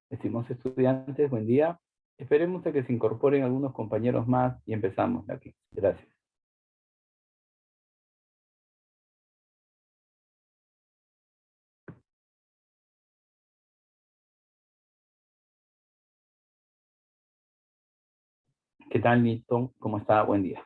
Estimados estudiantes, buen día. Esperemos a que se incorporen algunos compañeros más y empezamos la clase. Gracias. ¿Qué tal, Milton? ¿Cómo está? Buen día.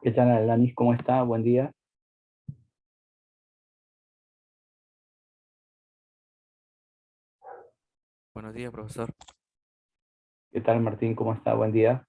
¿Qué tal, Alanis? ¿Cómo está? Buen día. Buenos días, profesor. ¿Qué tal, Martín? ¿Cómo está? Buen día.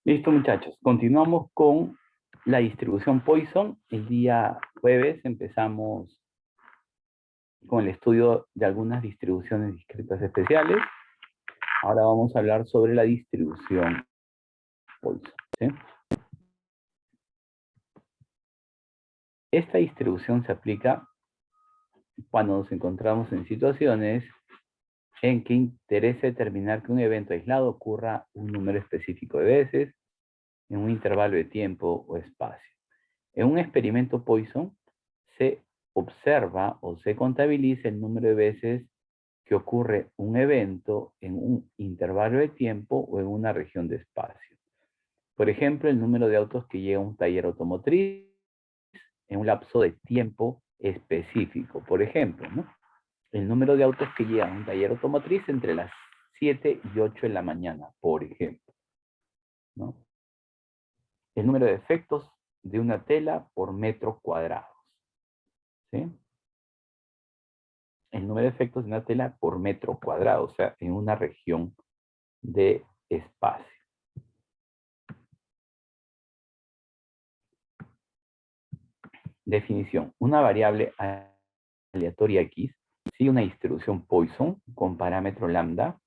Listo, muchachos. Continuamos con la distribución Poisson. El día jueves empezamos con el estudio de algunas distribuciones discretas especiales. Ahora vamos a hablar sobre la distribución Poisson, ¿sí? Esta distribución se aplica cuando nos encontramos en situaciones en que interesa determinar que un evento aislado ocurra un número específico de veces en un intervalo de tiempo o espacio. En un experimento Poisson se observa o se contabiliza el número de veces que ocurre un evento en un intervalo de tiempo o en una región de espacio. Por ejemplo, el número de autos que llega a un taller automotriz en un lapso de tiempo específico. Por ejemplo, ¿no? El número de autos que llegan a un taller automotriz entre las 7 y 8 de la mañana, por ejemplo, ¿no? El número de efectos de una tela por metro cuadrado, ¿sí? El número de efectos de una tela por metro cuadrado, o sea, en una región de espacio. Definición. Una variable aleatoria X sigue una distribución Poisson con parámetro lambda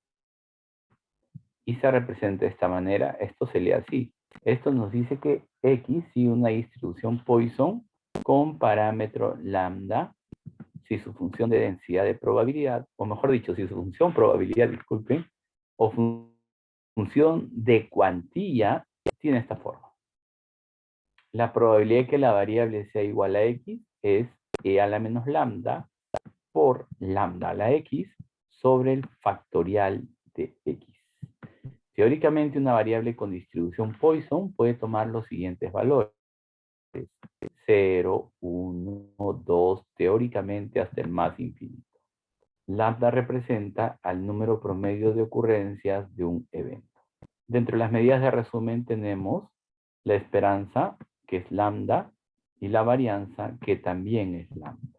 y se representa de esta manera. Esto se lee así. Esto nos dice que X sigue una distribución Poisson con parámetro lambda si su función de densidad de probabilidad, o mejor dicho, si su función probabilidad, disculpen, o función de cuantía tiene esta forma. La probabilidad de que la variable sea igual a X es E a la menos lambda por lambda a la X sobre el factorial de X. Teóricamente, una variable con distribución Poisson puede tomar los siguientes valores. 0, 1, 2, teóricamente hasta el más infinito. Lambda representa al número promedio de ocurrencias de un evento. Dentro de las medidas de resumen tenemos la esperanza, que es lambda, y la varianza, que también es lambda.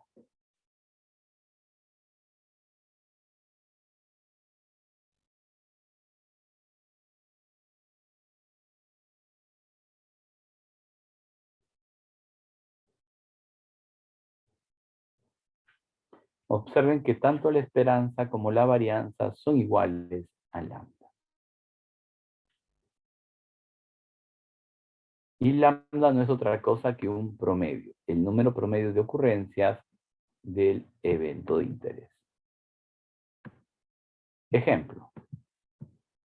Observen que tanto la esperanza como la varianza son iguales a lambda. Y lambda no es otra cosa que un promedio, el número promedio de ocurrencias del evento de interés. Ejemplo.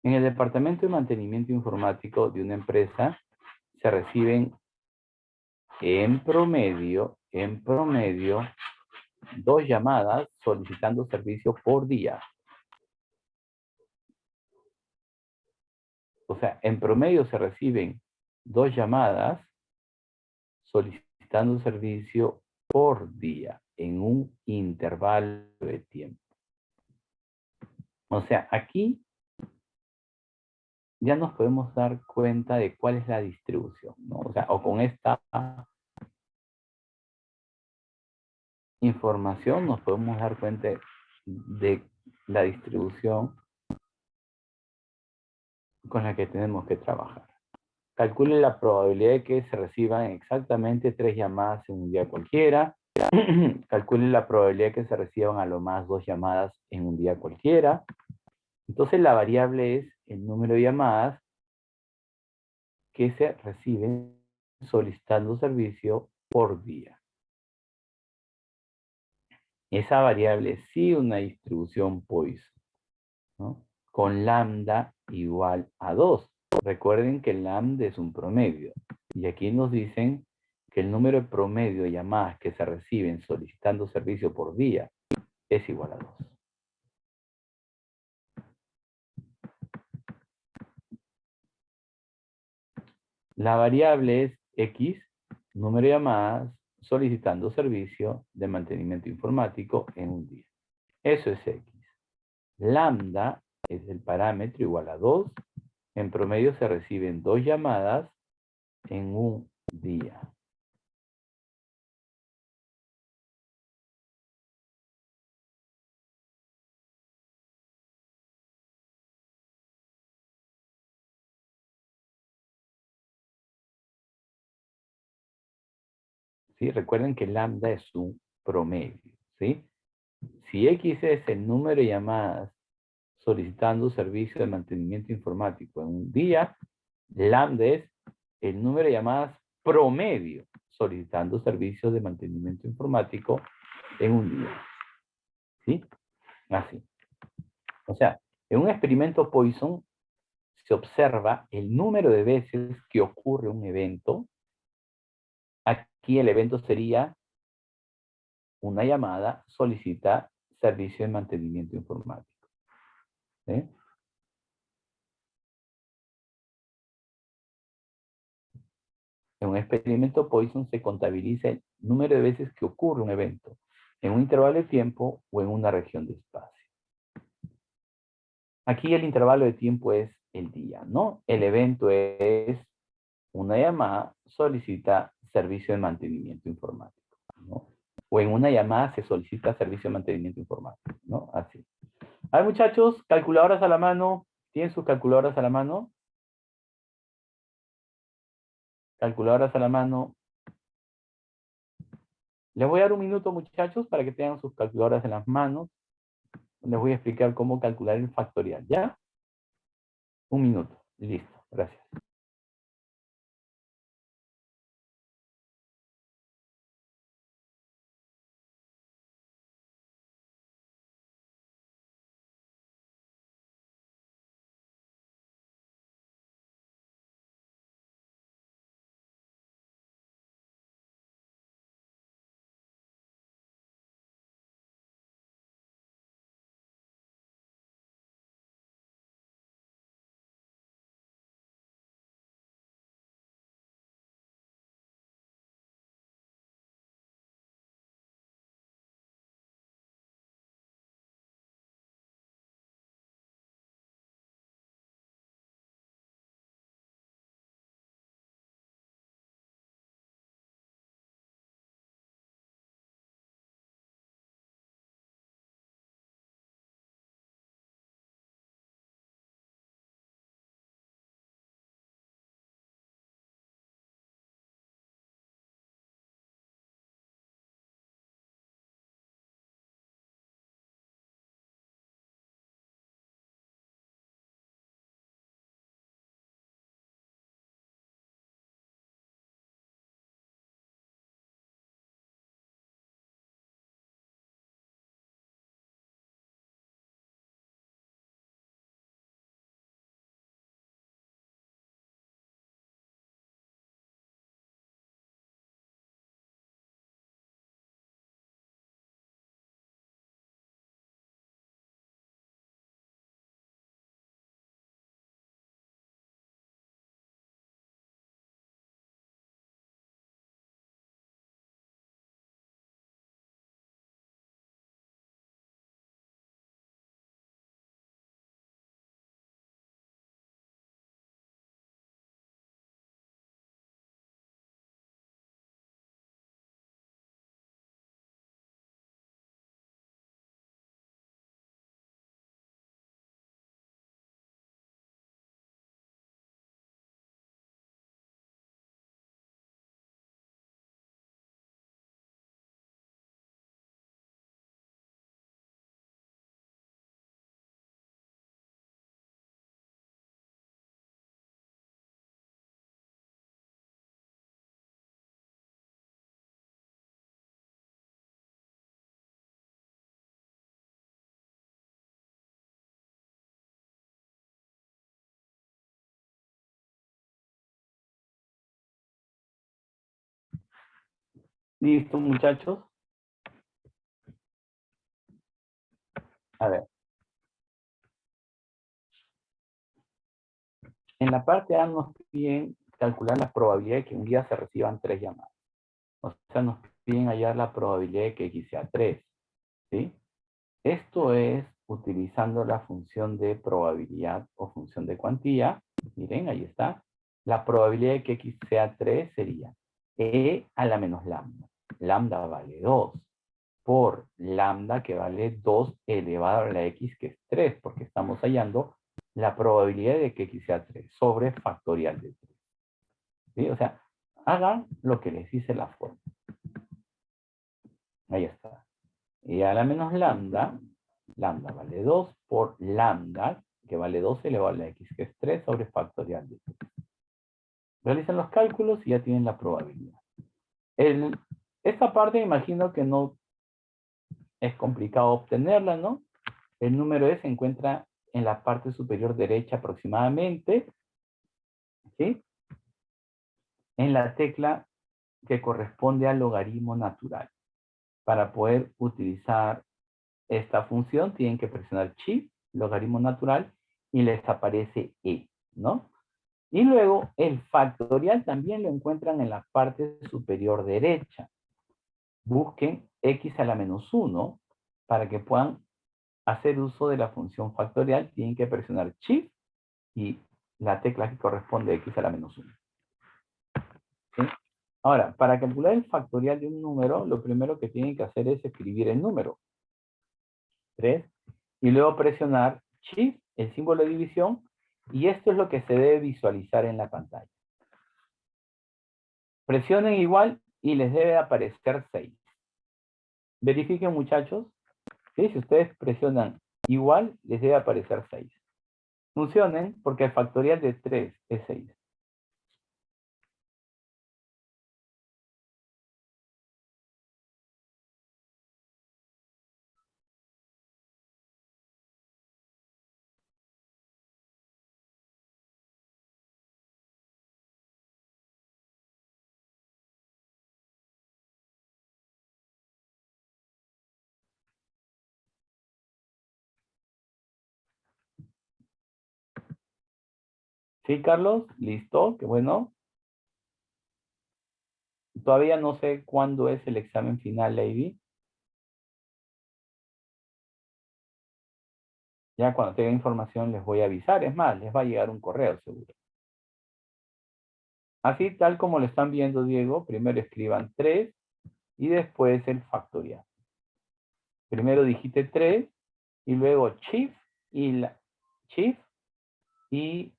En el departamento de mantenimiento informático de una empresa se reciben en promedio, 2 llamadas solicitando servicio por día. O sea, en promedio se reciben 2 llamadas solicitando servicio por día en un intervalo de tiempo. O sea, aquí ya nos podemos dar cuenta de cuál es la distribución, ¿no? O sea, o con esta información nos podemos dar cuenta de la distribución con la que tenemos que trabajar. Calcule la probabilidad de que se reciban exactamente 3 llamadas en un día cualquiera. Calcule la probabilidad de que se reciban a lo más 2 llamadas en un día cualquiera. Entonces la variable es el número de llamadas que se reciben solicitando servicio por día. Esa variable es sí una distribución Poisson, ¿no? Con lambda igual a 2. Recuerden que el lambda es un promedio. Y aquí nos dicen que el número de promedio de llamadas que se reciben solicitando servicio por día es igual a 2. La variable es X, número de llamadas solicitando servicio de mantenimiento informático en un día. Eso es X. Lambda es el parámetro igual a 2. En promedio se reciben 2 llamadas en un día. ¿Sí? Recuerden que lambda es un promedio. ¿Sí? Si X es el número de llamadas solicitando servicio de mantenimiento informático en un día, lambda es el número de llamadas promedio solicitando servicios de mantenimiento informático en un día. ¿Sí? Así. O sea, en un experimento Poisson se observa el número de veces que ocurre un evento. Aquí el evento sería una llamada solicita servicio de mantenimiento informático. ¿Sí? En un experimento Poisson se contabiliza el número de veces que ocurre un evento en un intervalo de tiempo o en una región de espacio. Aquí el intervalo de tiempo es el día, ¿no? El evento es una llamada solicita servicio de mantenimiento informático, ¿no? O en una llamada se solicita servicio de mantenimiento informático, ¿no? Así. A ver, muchachos, calculadoras a la mano. ¿Tienen sus calculadoras a la mano? Calculadoras a la mano. Les voy a dar un minuto, muchachos, para que tengan sus calculadoras en las manos. Les voy a explicar cómo calcular el factorial, ¿ya? Un minuto. Listo. Gracias. ¿Listo, muchachos? A ver, en la parte A nos piden calcular la probabilidad de que un día se reciban 3 llamadas. O sea, nos piden hallar la probabilidad de que X sea 3, ¿sí? Esto es utilizando la función de probabilidad o función de cuantía. Miren, ahí está. La probabilidad de que X sea 3 sería E a la menos lambda. Lambda vale 2 por lambda que vale 2 elevado a la X que es 3, porque estamos hallando la probabilidad de que X sea 3 sobre factorial de 3. ¿Sí? O sea, hagan lo que les dice la forma. Ahí está. E a la menos lambda, lambda vale 2 por lambda, que vale 2 elevado a la X, que es 3 sobre factorial de 3. Realizan los cálculos y ya tienen la probabilidad. Esta parte imagino que no es complicado obtenerla, ¿no? El número E se encuentra en la parte superior derecha aproximadamente, ¿sí? En la tecla que corresponde al logaritmo natural. Para poder utilizar esta función tienen que presionar Shift, logaritmo natural, y les aparece E, ¿no? Y luego el factorial también lo encuentran en la parte superior derecha. Busquen X a la menos 1 para que puedan hacer uso de la función factorial. Tienen que presionar Shift y la tecla que corresponde a X a la menos 1. ¿Sí? Ahora, para calcular el factorial de un número, lo primero que tienen que hacer es escribir el número 3 y luego presionar Shift, el símbolo de división, y esto es lo que se debe visualizar en la pantalla. Presionen igual y les debe aparecer 6. Verifiquen, muchachos. ¿Sí? Si ustedes presionan igual, les debe aparecer 6. Funcionen porque el factorial de 3 es 6. ¿Sí, Carlos? ¿Listo? Qué bueno. Todavía no sé cuándo es el examen final, Lady. Ya cuando tenga información les voy a avisar. Es más, les va a llegar un correo seguro. Así tal como lo están viendo, Diego, primero escriban 3 y después el factorial. Primero digite 3 y luego Shift Shift y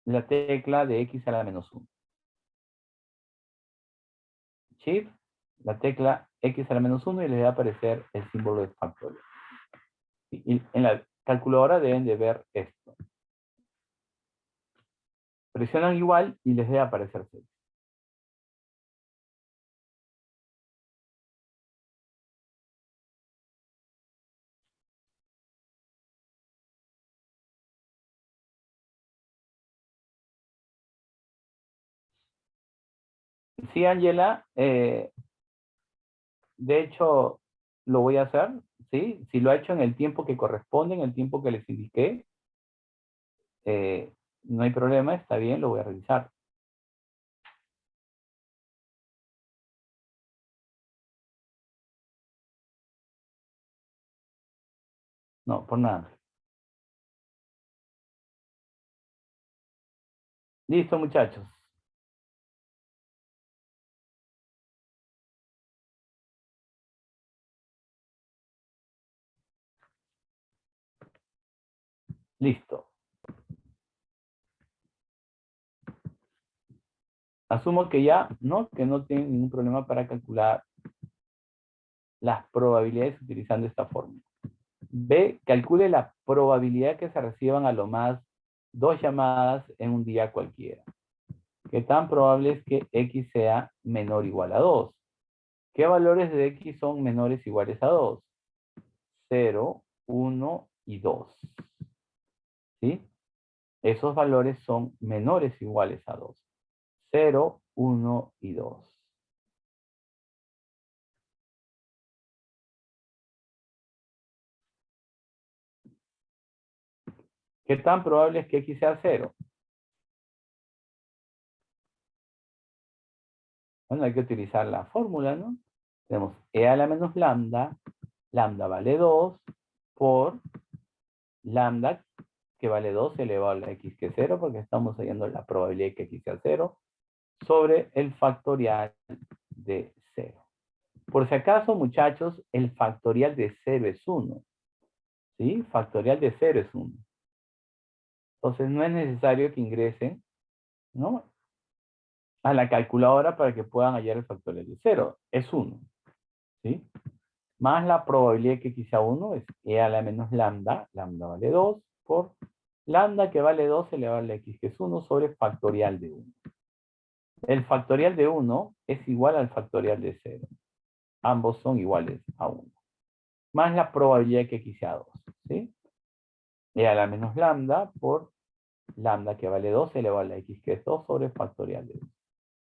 la tecla de X a la menos 1. Shift, la tecla X a la menos 1 y les va a aparecer el símbolo de factorial. Y en la calculadora deben de ver esto. Presionan igual y les debe aparecer 6. Sí, Angela, de hecho, lo voy a hacer, ¿sí? Si lo ha hecho en el tiempo que corresponde, en el tiempo que les indiqué, no hay problema, está bien, lo voy a revisar. No, por nada. Listo, muchachos. Listo. Asumo que ya, ¿no? Que no tienen ningún problema para calcular las probabilidades utilizando esta fórmula. B, calcule la probabilidad que se reciban a lo más 2 llamadas en un día cualquiera. ¿Qué tan probable es que X sea menor o igual a 2? ¿Qué valores de X son menores o iguales a 2? 0, 1 y 2. ¿Sí? Esos valores son menores o iguales a 2. 0, 1 y 2. ¿Qué tan probable es que X sea 0? Bueno, hay que utilizar la fórmula, ¿no? Tenemos E a la menos lambda, lambda vale 2, por lambda, que vale 2 elevado a la X que es 0, porque estamos hallando la probabilidad de que X sea 0, sobre el factorial de 0. Por si acaso, muchachos, el factorial de 0 es 1. ¿Sí? Factorial de 0 es 1. Entonces, no es necesario que ingresen, ¿no?, a la calculadora para que puedan hallar el factorial de 0. Es 1. ¿Sí? Más la probabilidad de que X sea 1 es E a la menos lambda. Lambda vale 2 por lambda, que vale 2 elevado a la X que es 1, sobre factorial de 1. El factorial de 1 es igual al factorial de 0. Ambos son iguales a 1. Más la probabilidad de que X sea 2. ¿Sí? E a la menos lambda por lambda, que vale 2 elevado a la X que es 2, sobre factorial de 2.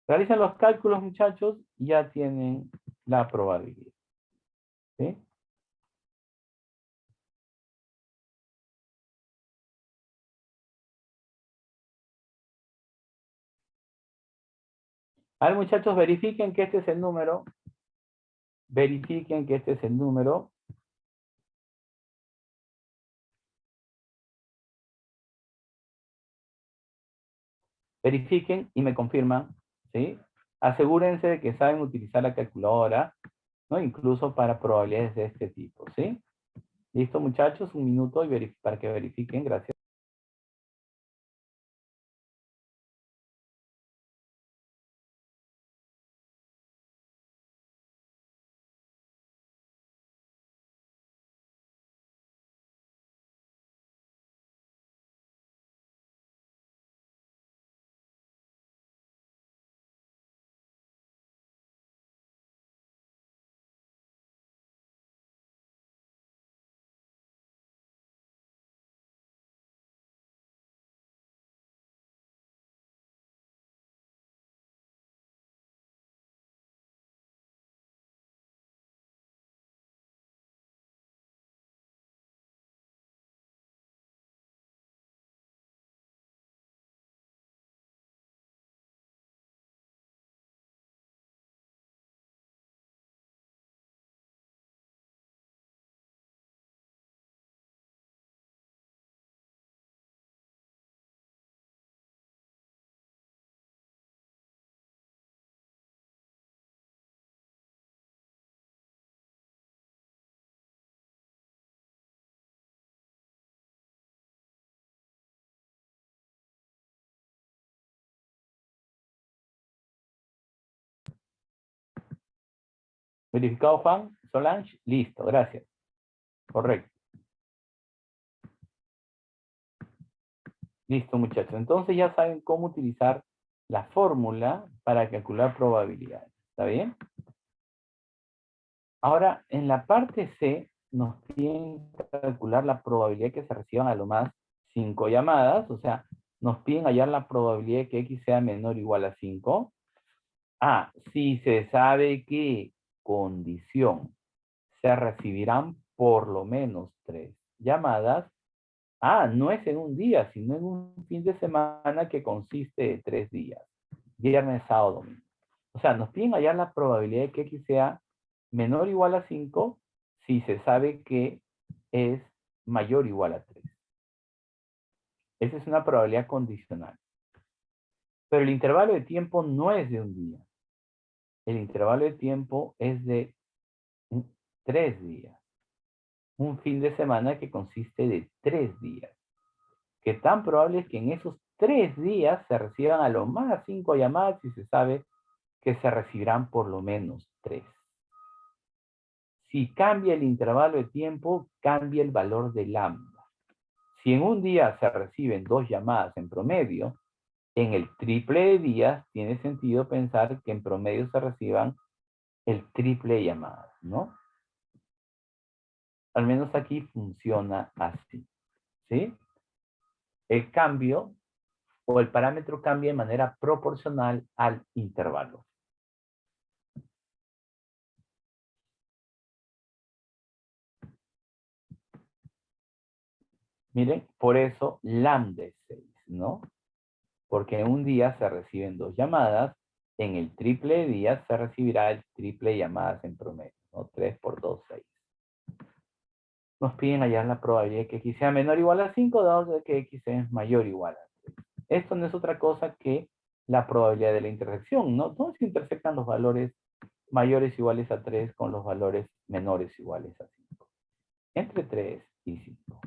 Realizan los cálculos, muchachos, y ya tienen la probabilidad. ¿Sí? A ver, muchachos, verifiquen que este es el número. Verifiquen que este es el número. Verifiquen y me confirman, ¿sí? Asegúrense de que saben utilizar la calculadora, ¿no? Incluso para probabilidades de este tipo, ¿sí? Listo, muchachos, un minuto y para que verifiquen, gracias. ¿Verificado, Juan? Solange, listo, gracias. Correcto. Listo, muchachos. Entonces ya saben cómo utilizar la fórmula para calcular probabilidades. ¿Está bien? Ahora, en la parte C, nos piden calcular la probabilidad que se reciban a lo más 5 llamadas. O sea, nos piden hallar la probabilidad de que X sea menor o igual a 5. Ah, si se sabe que, condición, se recibirán por lo menos 3 llamadas. Ah, no es en un día, sino en un fin de semana que consiste de 3 días. Viernes, sábado, domingo. O sea, nos piden hallar la probabilidad de que X sea menor o igual a 5 si se sabe que es mayor o igual a 3. Esa es una probabilidad condicional. Pero el intervalo de tiempo no es de un día. El intervalo de tiempo es de 3 días. Un fin de semana que consiste de 3 días. Que tan probable es que en esos 3 días se reciban a lo más 5 llamadas y se sabe que se recibirán por lo menos 3. Si cambia el intervalo de tiempo, cambia el valor de lambda. Si en un día se reciben 2 llamadas en promedio, en el triple de días tiene sentido pensar que en promedio se reciban el triple de llamadas, ¿no? Al menos aquí funciona así, ¿sí? El cambio o el parámetro cambia de manera proporcional al intervalo. Miren, por eso lambda es 6, ¿no? Porque en un día se reciben 2 llamadas, en el triple de días se recibirá el triple de llamadas en promedio, ¿no? 3 por 2, 6. Nos piden hallar la probabilidad de que X sea menor o igual a 5, dado de que X es mayor o igual a 3. Esto no es otra cosa que la probabilidad de la intersección, ¿no? ¿Dónde se intersectan los valores mayores o iguales a 3 con los valores menores o iguales a 5? Entre 3 y 5.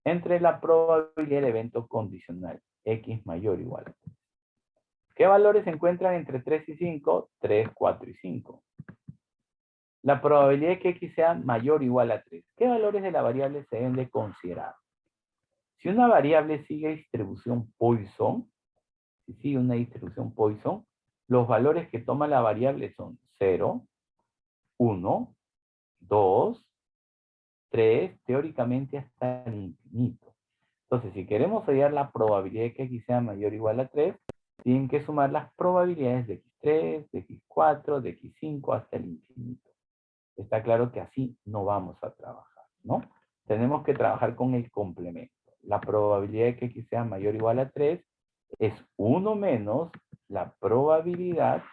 Entre la probabilidad de evento condicional, X mayor o igual a 3. ¿Qué valores se encuentran entre 3 y 5? 3, 4 y 5. La probabilidad de que X sea mayor o igual a 3. ¿Qué valores de la variable se deben de considerar? Si una variable sigue distribución Poisson, si sigue una distribución Poisson, los valores que toma la variable son 0, 1, 2, 3, teóricamente hasta el infinito. Entonces, si queremos hallar la probabilidad de que X sea mayor o igual a 3, tienen que sumar las probabilidades de X3, de X4, de X5 hasta el infinito. Está claro que así no vamos a trabajar, ¿no? Tenemos que trabajar con el complemento. La probabilidad de que X sea mayor o igual a 3 es 1 menos la probabilidad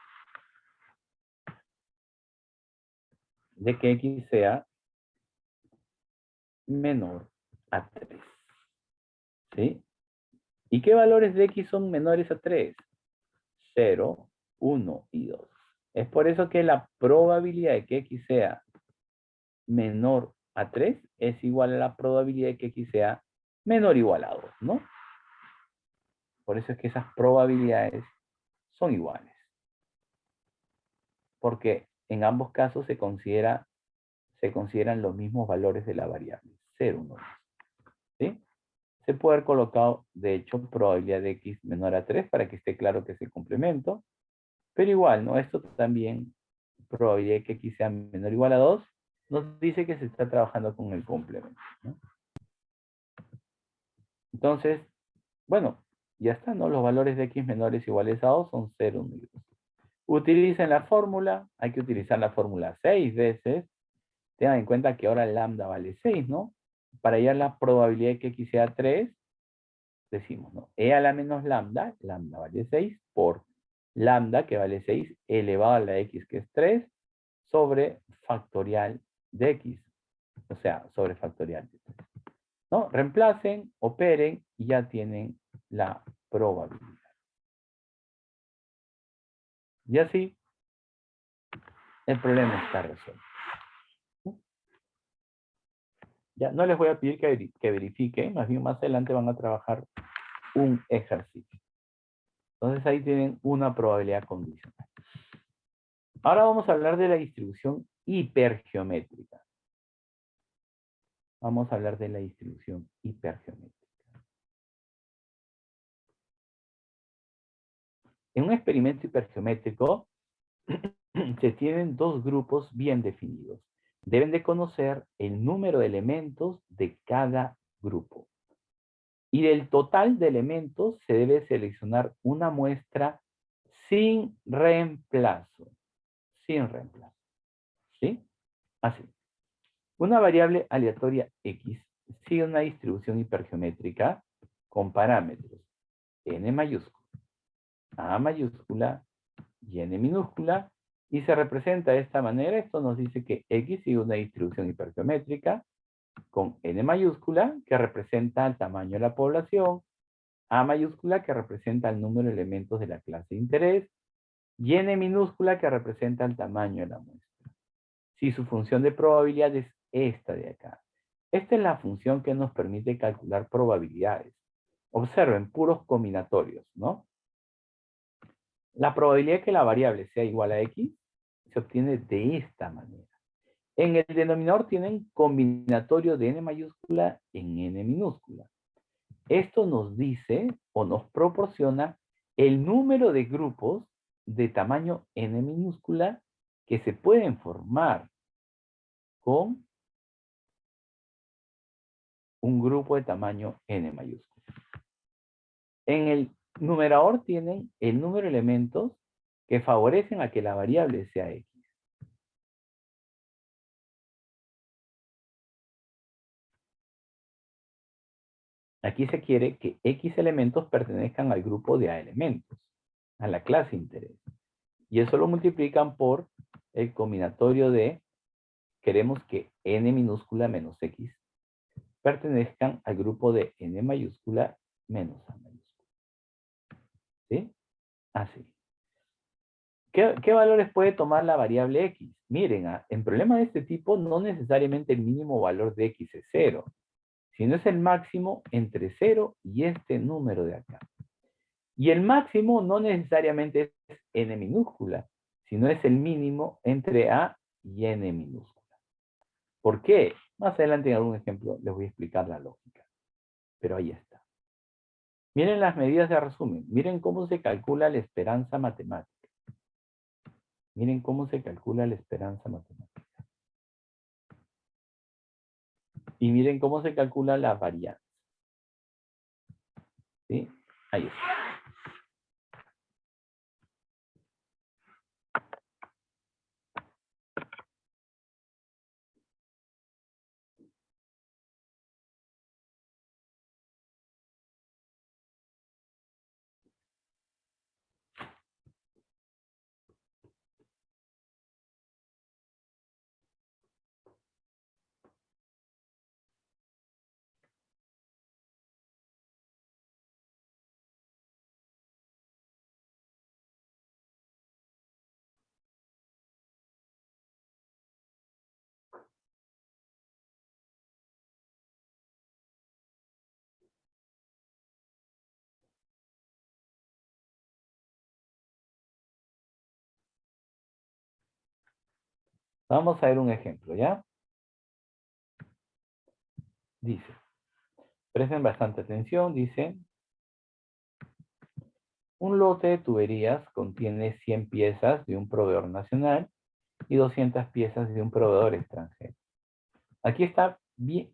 de que X sea menor a 3. ¿Sí? ¿Y qué valores de X son menores a 3? 0, 1 y 2. Es por eso que la probabilidad de que X sea menor a 3 es igual a la probabilidad de que X sea menor o igual a 2, ¿no? Por eso es que esas probabilidades son iguales. Porque en ambos casos se consideran los mismos valores de la variable. 0, 1, 2. ¿Sí? Se puede haber colocado, de hecho, probabilidad de X menor a 3 para que esté claro que es el complemento. Pero igual, ¿no? Esto también, probabilidad de que X sea menor o igual a 2, nos dice que se está trabajando con el complemento, ¿no? Entonces, bueno, ya está, ¿no? Los valores de X menores o iguales a 2 son 0, 1 y 2. Utilicen la fórmula, hay que utilizar la fórmula 6 veces. Tengan en cuenta que ahora lambda vale 6, ¿no? Para hallar la probabilidad de que X sea 3, decimos, ¿no? E a la menos lambda, lambda vale 6, por lambda, que vale 6, elevado a la X, que es 3, sobre factorial de X. O sea, sobre factorial de 3. ¿No? Reemplacen, operen y ya tienen la probabilidad. Y así, el problema está resuelto. Ya no les voy a pedir que verifiquen, más bien más adelante van a trabajar un ejercicio. Entonces ahí tienen una probabilidad condicional. Ahora vamos a hablar de la distribución hipergeométrica. Vamos a hablar de la distribución hipergeométrica. En un experimento hipergeométrico se tienen dos grupos bien definidos. Deben de conocer el número de elementos de cada grupo. Y del total de elementos se debe seleccionar una muestra sin reemplazo. Sin reemplazo. ¿Sí? Así. Una variable aleatoria X sigue una distribución hipergeométrica con parámetros n mayúscula, a mayúscula y n minúscula, y se representa de esta manera. Esto nos dice que X sigue una distribución hipergeométrica con n mayúscula, que representa el tamaño de la población, a mayúscula, que representa el número de elementos de la clase de interés, y n minúscula, que representa el tamaño de la muestra. Si su función de probabilidad es esta de acá. Esta es la función que nos permite calcular probabilidades. Observen, puros combinatorios, ¿no? La probabilidad de que la variable sea igual a X se obtiene de esta manera. En el denominador tienen combinatorio de n mayúscula en n minúscula. Esto nos dice o nos proporciona el número de grupos de tamaño n minúscula que se pueden formar con un grupo de tamaño n mayúscula. En el numerador tienen el número de elementos que favorecen a que la variable sea X. Aquí se quiere que X elementos pertenezcan al grupo de A elementos, a la clase interés. Y eso lo multiplican por el combinatorio de, queremos que N minúscula menos X pertenezcan al grupo de N mayúscula menos A mayúscula. ¿Sí? Así. ¿Qué valores puede tomar la variable X? Miren, en problemas de este tipo no necesariamente el mínimo valor de X es 0, sino es el máximo entre 0 y este número de acá. Y el máximo no necesariamente es N minúscula, sino es el mínimo entre A y N minúscula. ¿Por qué? Más adelante en algún ejemplo les voy a explicar la lógica. Pero ahí está. Miren las medidas de resumen. Miren cómo se calcula la esperanza matemática. Miren cómo se calcula la esperanza matemática. Y miren cómo se calcula la varianza. ¿Sí? Ahí está. Vamos a ver un ejemplo, ¿ya? Dice, presten bastante atención, dice, un lote de tuberías contiene 100 piezas de un proveedor nacional y 200 piezas de un proveedor extranjero. Aquí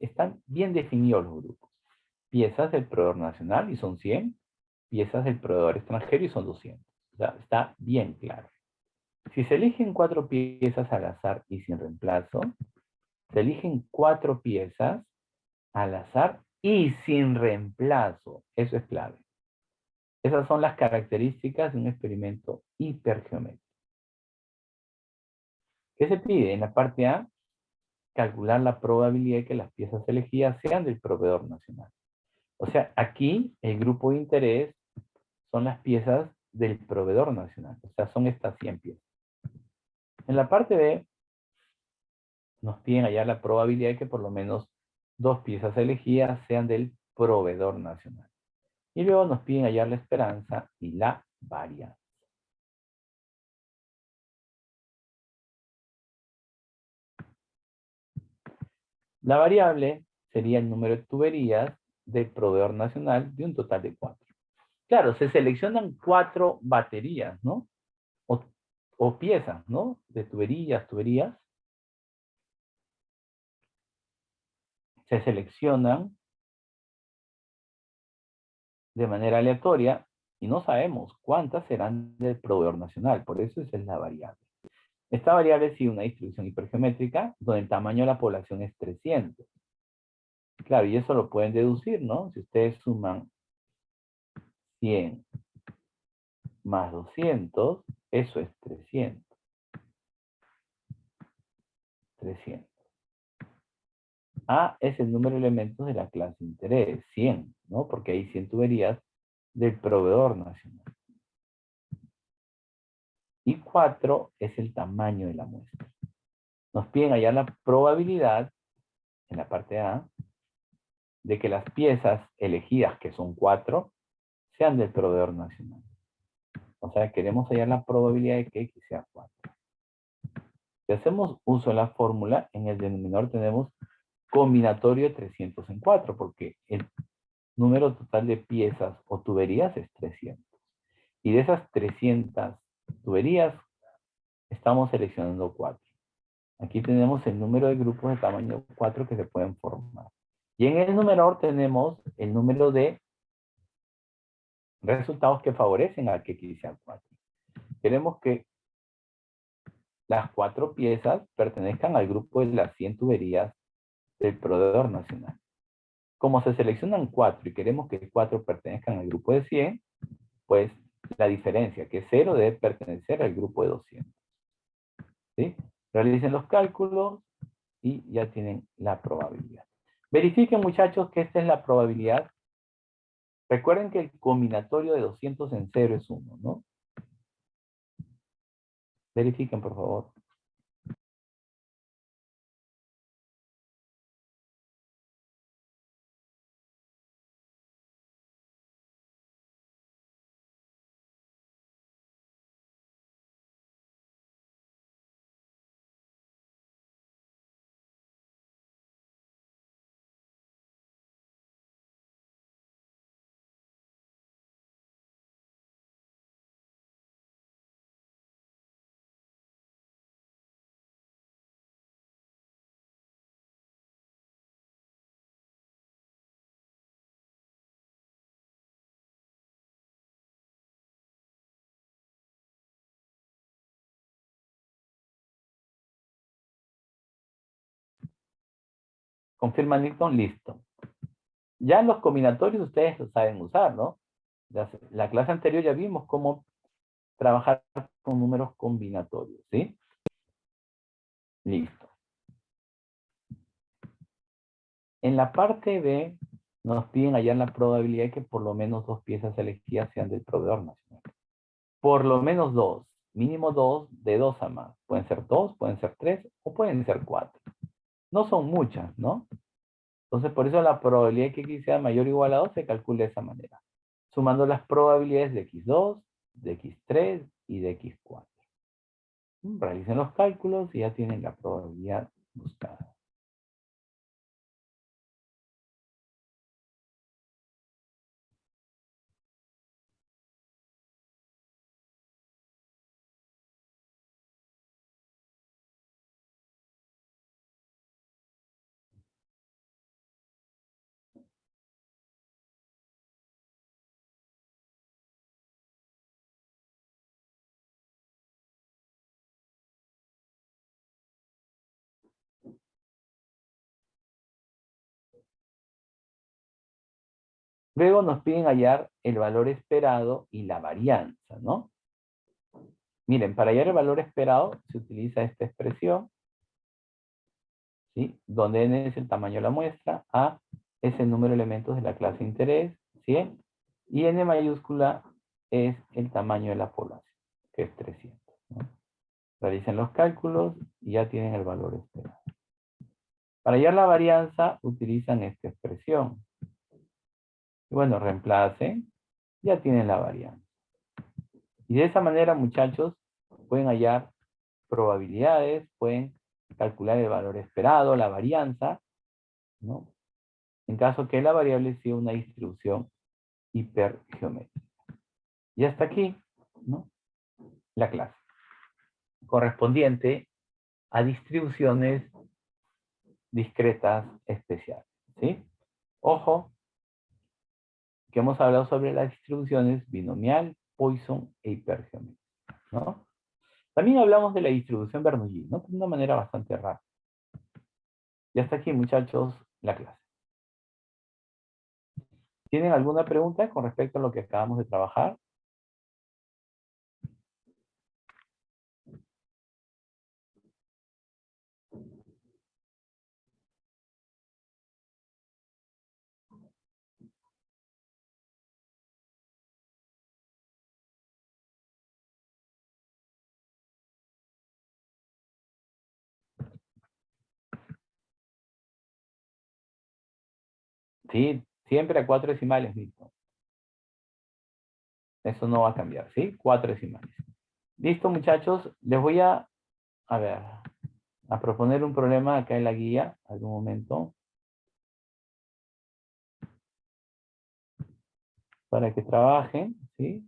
están bien definidos los grupos. Piezas del proveedor nacional y son 100, piezas del proveedor extranjero y son 200. O sea, está bien claro. Si se eligen 4 piezas al azar y sin reemplazo, se eligen 4 piezas al azar y sin reemplazo. Eso es clave. Esas son las características de un experimento hipergeométrico. ¿Qué se pide? En la parte A, calcular la probabilidad de que las piezas elegidas sean del proveedor nacional. O sea, aquí el grupo de interés son las piezas del proveedor nacional. O sea, son estas 100 piezas. En la parte B, nos piden hallar la probabilidad de que por lo menos 2 piezas elegidas sean del proveedor nacional. Y luego nos piden hallar la esperanza y la varianza. La variable sería el número de tuberías del proveedor nacional de un total de 4. Claro, se seleccionan 4 baterías, ¿no? O piezas, ¿no? De tuberías. Se seleccionan de manera aleatoria y no sabemos cuántas serán del proveedor nacional. Por eso esa es la variable. Esta variable sigue una distribución hipergeométrica donde el tamaño de la población es 300. Claro, y eso lo pueden deducir, ¿no? Si ustedes suman 100 más 200, eso es 300. 300. A es el número de elementos de la clase interés, 100, ¿no? Porque hay 100 tuberías del proveedor nacional. Y 4 es el tamaño de la muestra. Nos piden hallar la probabilidad, en la parte A, de que las piezas elegidas, que son 4, sean del proveedor nacional. O sea, queremos hallar la probabilidad de que X sea 4. Si hacemos uso de la fórmula, en el denominador tenemos combinatorio de 300 en 4, porque el número total de piezas o tuberías es 300. Y de esas 300 tuberías, estamos seleccionando 4. Aquí tenemos el número de grupos de tamaño 4 que se pueden formar. Y en el numerador tenemos el número de resultados que favorecen a que X sea 4. Queremos que las 4 piezas pertenezcan al grupo de las 100 tuberías del proveedor nacional. Como se seleccionan 4 y queremos que 4 pertenezcan al grupo de 100, pues la diferencia, que 0 debe pertenecer al grupo de 200. ¿Sí? Realicen los cálculos y ya tienen la probabilidad. Verifiquen, muchachos, que esta es la probabilidad. Recuerden que el combinatorio de 200 en 0 es 1, ¿no? Verifiquen, por favor. Confirma Newton, listo. Ya los combinatorios ustedes lo saben usar, ¿no? La clase anterior ya vimos cómo trabajar con números combinatorios, ¿sí? Listo. En la parte B nos piden hallar la probabilidad de que por lo menos 2 piezas elegidas sean del proveedor nacional. Por lo menos 2, mínimo 2, de 2 a más. Pueden ser 2, pueden ser 3 o pueden ser 4. No son muchas, ¿no? Entonces, por eso la probabilidad de que X sea mayor o igual a 2 se calcula de esa manera. Sumando las probabilidades de X2, de X3 y de X4. Realicen los cálculos y ya tienen la probabilidad buscada. Luego nos piden hallar el valor esperado y la varianza, ¿no? Miren, para hallar el valor esperado se utiliza esta expresión, ¿sí? Donde n es el tamaño de la muestra, a es el número de elementos de la clase de interés, ¿sí? Y n mayúscula es el tamaño de la población, que es 300, ¿no? Realicen los cálculos y ya tienen el valor esperado. Para hallar la varianza utilizan esta expresión. Y bueno, reemplacen, ya tienen la varianza. Y de esa manera, muchachos, pueden hallar probabilidades, pueden calcular el valor esperado, la varianza, ¿no? En caso que la variable sea una distribución hipergeométrica. Y hasta aquí, ¿no? La clase correspondiente a distribuciones discretas especiales, ¿sí? Ojo, que hemos hablado sobre las distribuciones binomial, Poisson e hipergeométrica, ¿no? También hablamos de la distribución Bernoulli, ¿no? De una manera bastante rara. Y hasta aquí, muchachos, la clase. ¿Tienen alguna pregunta con respecto a lo que acabamos de trabajar? Sí, siempre a 4 decimales, listo. Eso no va a cambiar, ¿sí? 4 decimales. Listo, muchachos. Les voy a ver, a proponer un problema acá en la guía, algún momento, para que trabajen, ¿sí?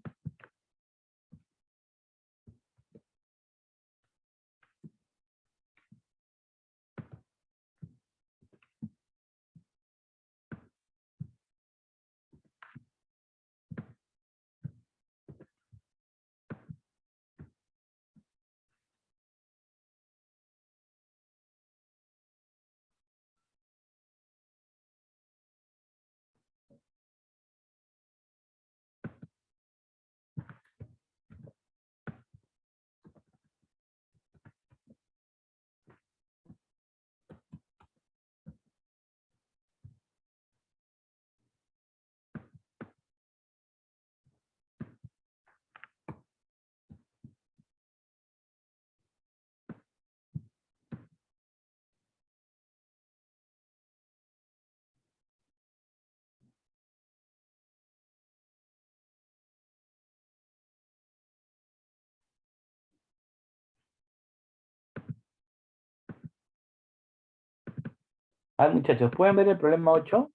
A ver, muchachos, ¿pueden ver el problema 8?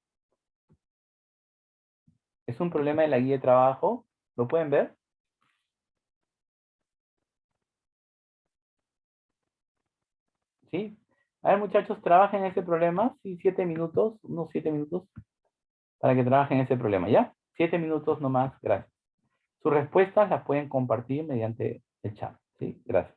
Es un problema de la guía de trabajo. ¿Lo pueden ver? ¿Sí? A ver, muchachos, trabajen ese problema. Sí, 7 minutos, unos 7 minutos, para que trabajen ese problema, ¿ya? 7 minutos nomás, gracias. Sus respuestas las pueden compartir mediante el chat, ¿sí? Gracias.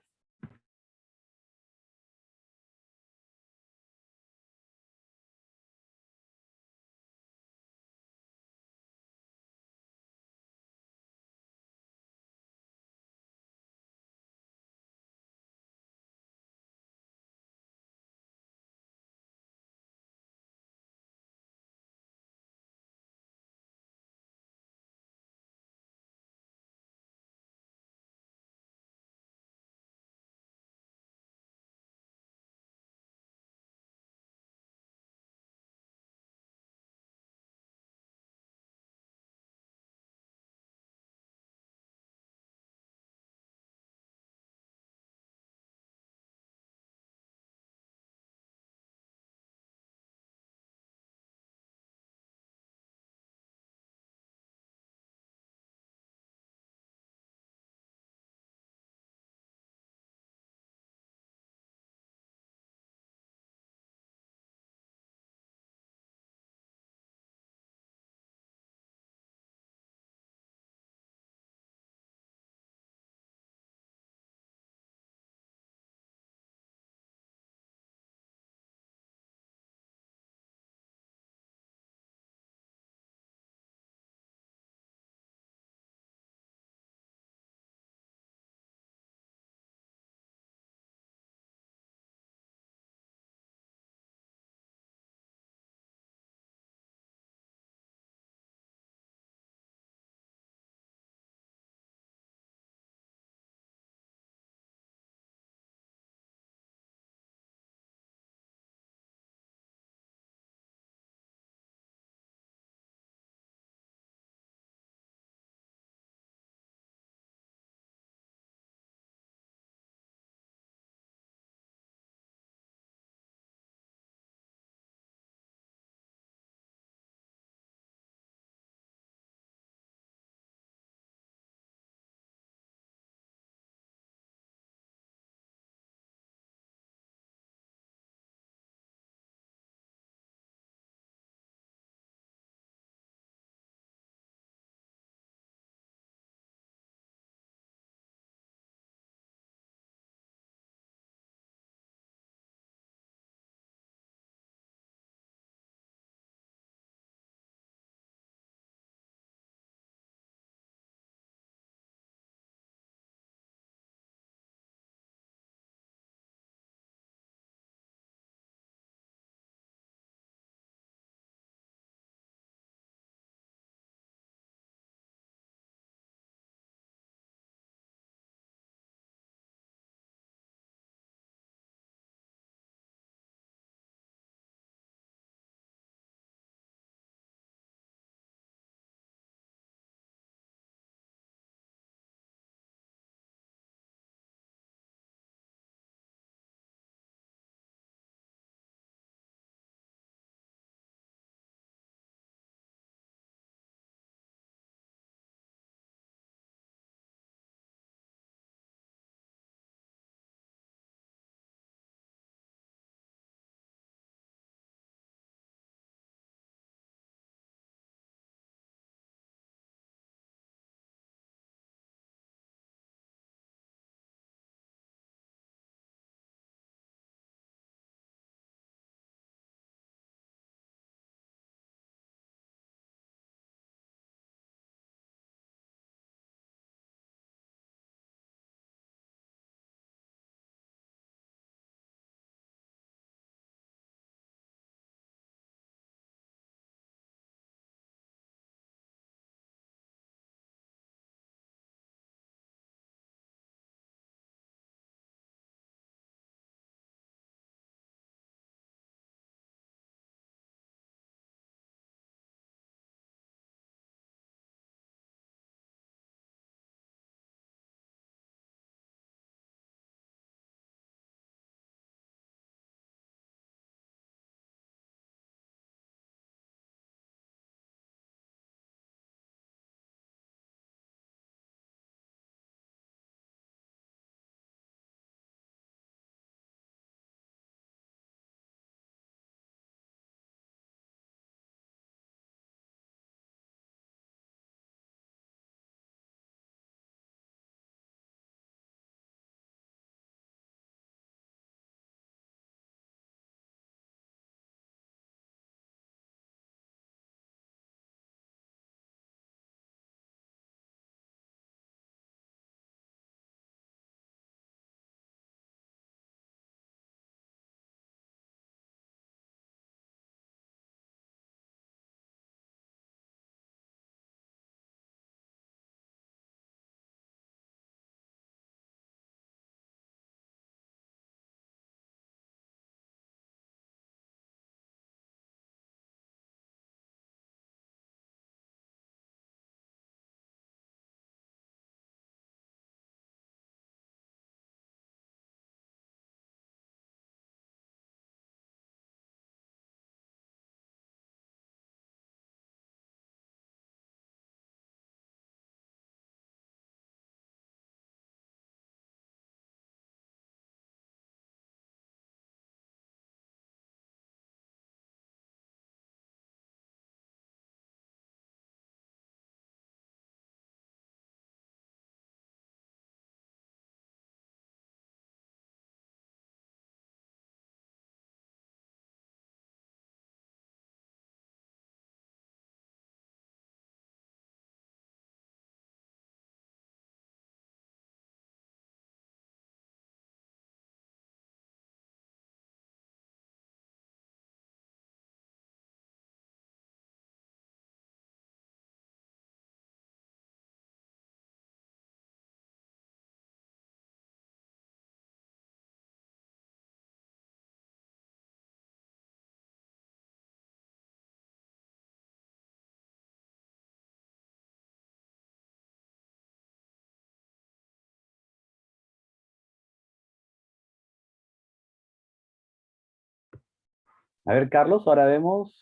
A ver, Carlos, ahora vemos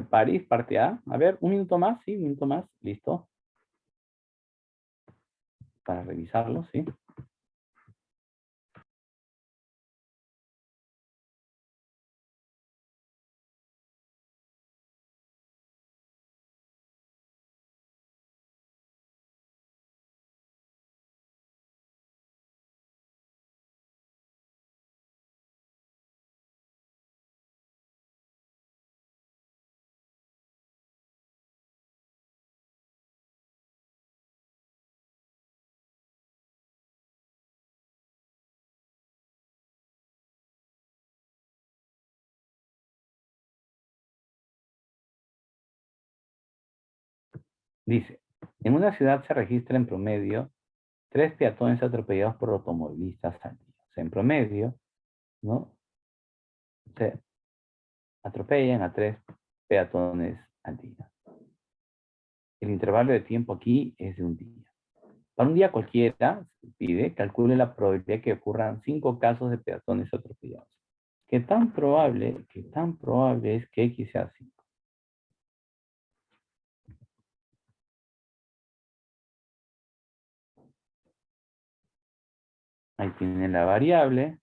París, parte A. A ver, un minuto más, sí, un minuto más. Listo. Para revisarlo, sí. Dice, en una ciudad se registra en promedio 3 peatones atropellados por automovilistas al día. O sea, en promedio, ¿no? Se atropellan a 3 peatones al día. El intervalo de tiempo aquí es de un día. Para un día cualquiera, se pide, calcule la probabilidad que ocurran 5 casos de peatones atropellados. ¿Qué tan probable es que X sea 5? Ahí tienen la variable,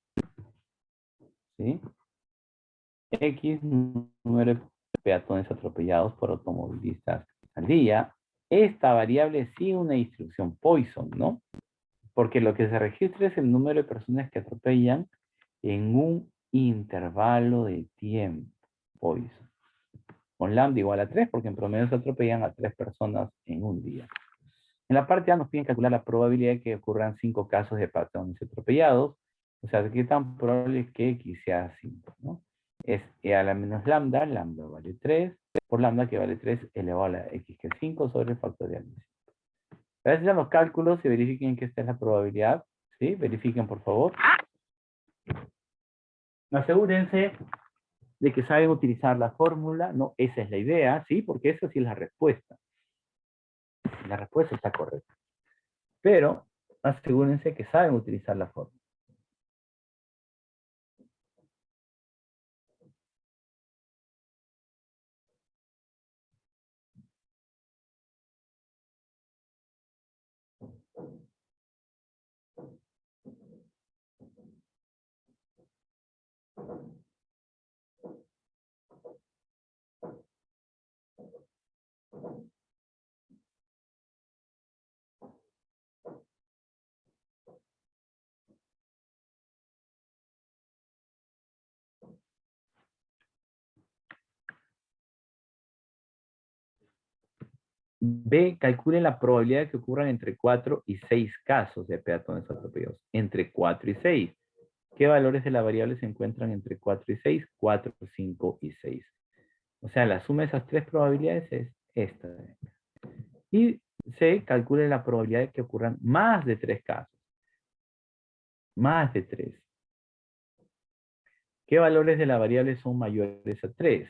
¿sí? X, número de peatones atropellados por automovilistas al día. Esta variable sí una distribución Poisson, ¿no? Porque lo que se registra es el número de personas que atropellan en un intervalo de tiempo Poisson. Con lambda igual a 3, porque en promedio se atropellan a 3 personas en un día. En la parte A nos piden calcular la probabilidad de que ocurran 5 casos de peatones atropellados. O sea, ¿qué tan probable es que X sea 5? ¿No? Es E a la menos lambda, lambda vale 3, por lambda que vale 3 elevado a la X, que es 5 sobre el factorial de 5. Realizan los cálculos y verifiquen que esta es la probabilidad. ¿Sí? Verifiquen, por favor. Asegúrense de que saben utilizar la fórmula. No, esa es la idea, ¿sí? Porque esa sí es la respuesta. La respuesta está correcta. Pero asegúrense que saben utilizar la fórmula. B, calculen la probabilidad de que ocurran entre 4 y 6 casos de peatones atropellados. Entre 4 y 6. ¿Qué valores de la variable se encuentran entre 4 y 6? 4, 5 y 6. O sea, la suma de esas 3 probabilidades es esta. Y C, calcule la probabilidad de que ocurran más de 3 casos. Más de 3. ¿Qué valores de la variable son mayores a 3?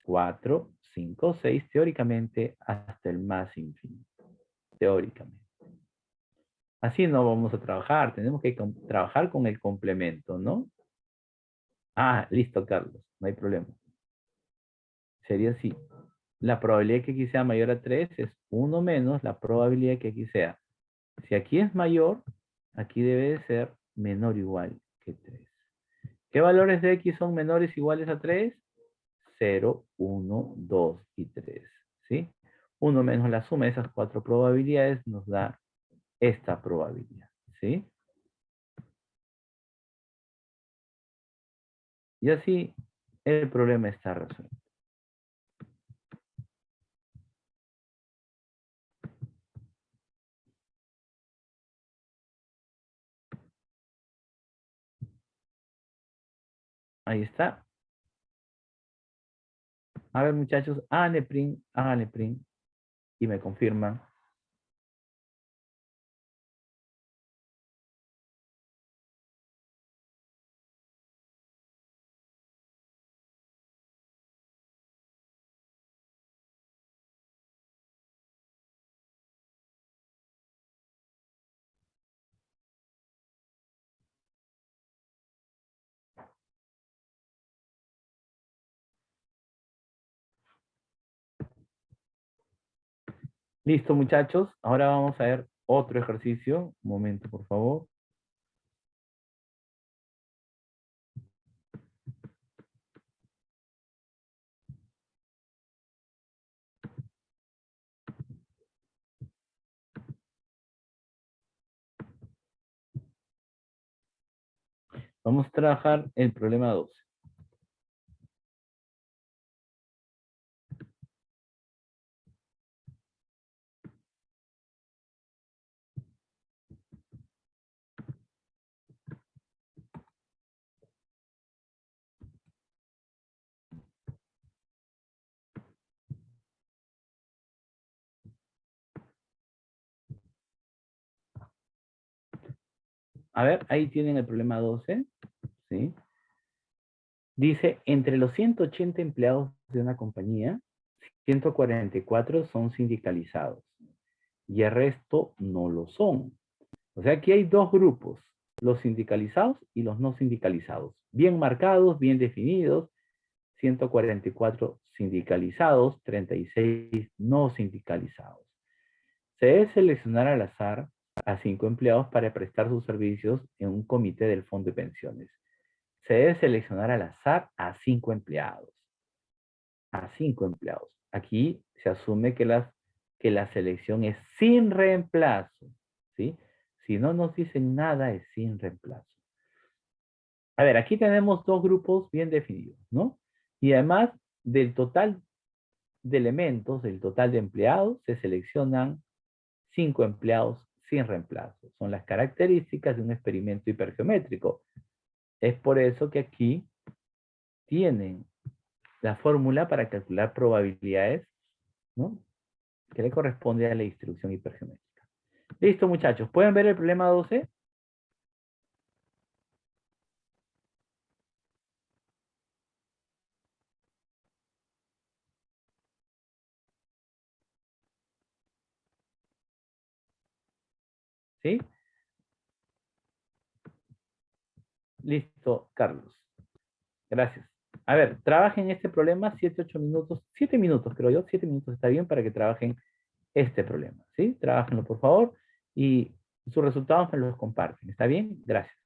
4, 5, 6, teóricamente hasta el más infinito. Teóricamente. Así no vamos a trabajar, tenemos que trabajar con el complemento, ¿no? Ah, listo, Carlos, no hay problema. Sería así. La probabilidad de que aquí sea mayor a 3 es 1 menos la probabilidad de que aquí sea. Si aquí es mayor, aquí debe de ser menor o igual que 3. ¿Qué valores de x son menores o iguales a 3? 0, 1, 2 y 3. ¿Sí? 1 menos la suma de esas 4 probabilidades nos da esta probabilidad. ¿Sí? Y así el problema está resuelto. Ahí está. A ver, muchachos, háganle print y me confirman. Listo, muchachos. Ahora vamos a ver otro ejercicio. Un momento, por favor. Vamos a trabajar el problema 12. A ver, ahí tienen el problema 12. ¿Sí? Dice, entre los 180 empleados de una compañía, 144 son sindicalizados y el resto no lo son. O sea, aquí hay dos grupos, los sindicalizados y los no sindicalizados. Bien marcados, bien definidos, 144 sindicalizados, 36 no sindicalizados. Se debe seleccionar al azar a 5 empleados para prestar sus servicios en un comité del fondo de pensiones. Se debe seleccionar al azar a 5 empleados. A 5 empleados. Aquí se asume que la selección es sin reemplazo. ¿Sí? Si no nos dicen nada, es sin reemplazo. A ver, aquí tenemos dos grupos bien definidos, ¿no? Y además del total de elementos, del total de empleados, se seleccionan 5 empleados sin reemplazo. Son las características de un experimento hipergeométrico. Es por eso que aquí tienen la fórmula para calcular probabilidades, ¿no? Que le corresponde a la distribución hipergeométrica. Listo, muchachos. ¿Pueden ver el problema 12? ¿Sí? Listo, Carlos. Gracias. A ver, trabajen este problema 7, 8 minutos, 7 minutos creo yo, 7 minutos está bien para que trabajen este problema, ¿sí? Trabajenlo por favor y sus resultados me los comparten, ¿está bien? Gracias.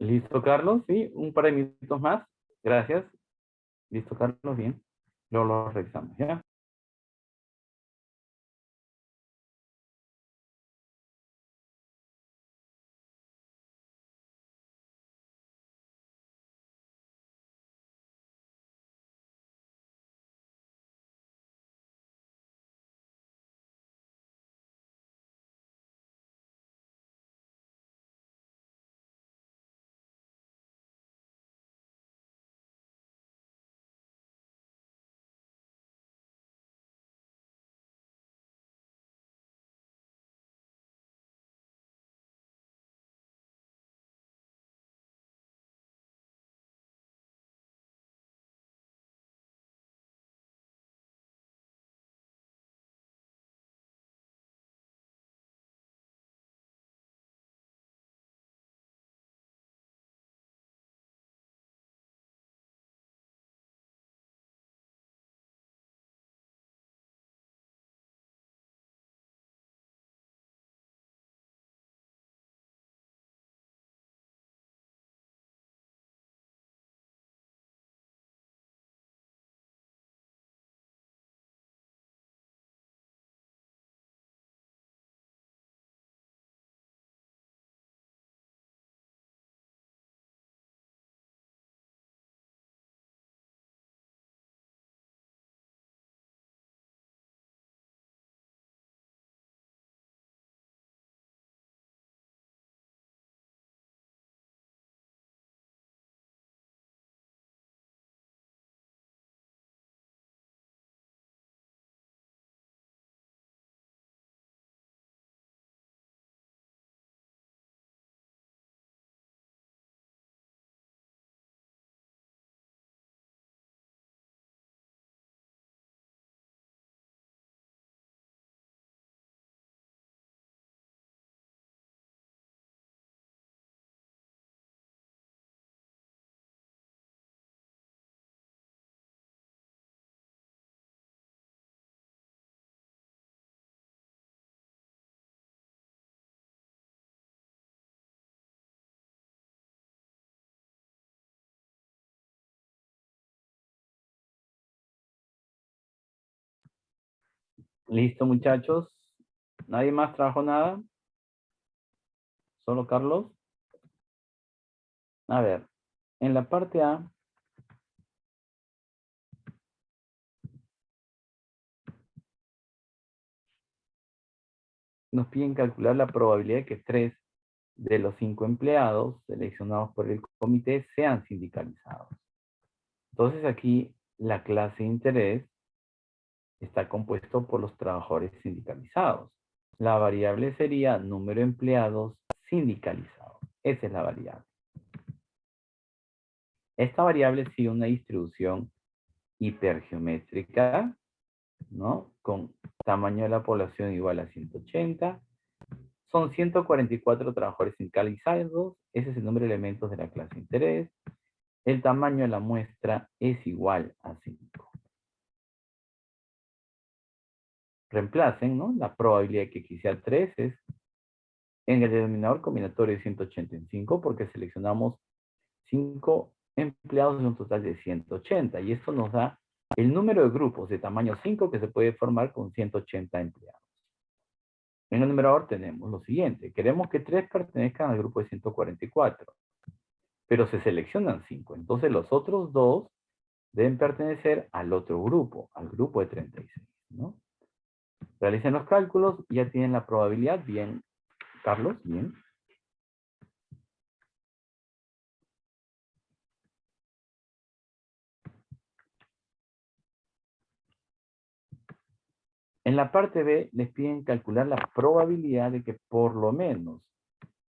¿Listo, Carlos? Sí, un par de minutos más. Gracias. ¿Listo, Carlos? Bien. Luego lo revisamos, ¿ya? ¿Listo, muchachos? ¿Nadie más trabajó nada? ¿Solo Carlos? A ver, en la parte A nos piden calcular la probabilidad de que 3 de los 5 empleados seleccionados por el comité sean sindicalizados. Entonces aquí la clase de interés está compuesto por los trabajadores sindicalizados. La variable sería número de empleados sindicalizados. Esa es la variable. Esta variable sigue una distribución hipergeométrica, ¿no? Con tamaño de la población igual a 180. Son 144 trabajadores sindicalizados. Ese es el número de elementos de la clase de interés. El tamaño de la muestra es igual a 5. Reemplacen, ¿no? La probabilidad de que aquí sea 3 es en el denominador combinatorio de 185 porque seleccionamos 5 empleados de un total de 180. Y esto nos da el número de grupos de tamaño 5 que se puede formar con 180 empleados. En el numerador tenemos lo siguiente. Queremos que 3 pertenezcan al grupo de 144, pero se seleccionan 5. Entonces los otros 2 deben pertenecer al otro grupo, al grupo de 36, ¿no? Realicen los cálculos y ya tienen la probabilidad. Bien, Carlos, bien. En la parte B les piden calcular la probabilidad de que por lo menos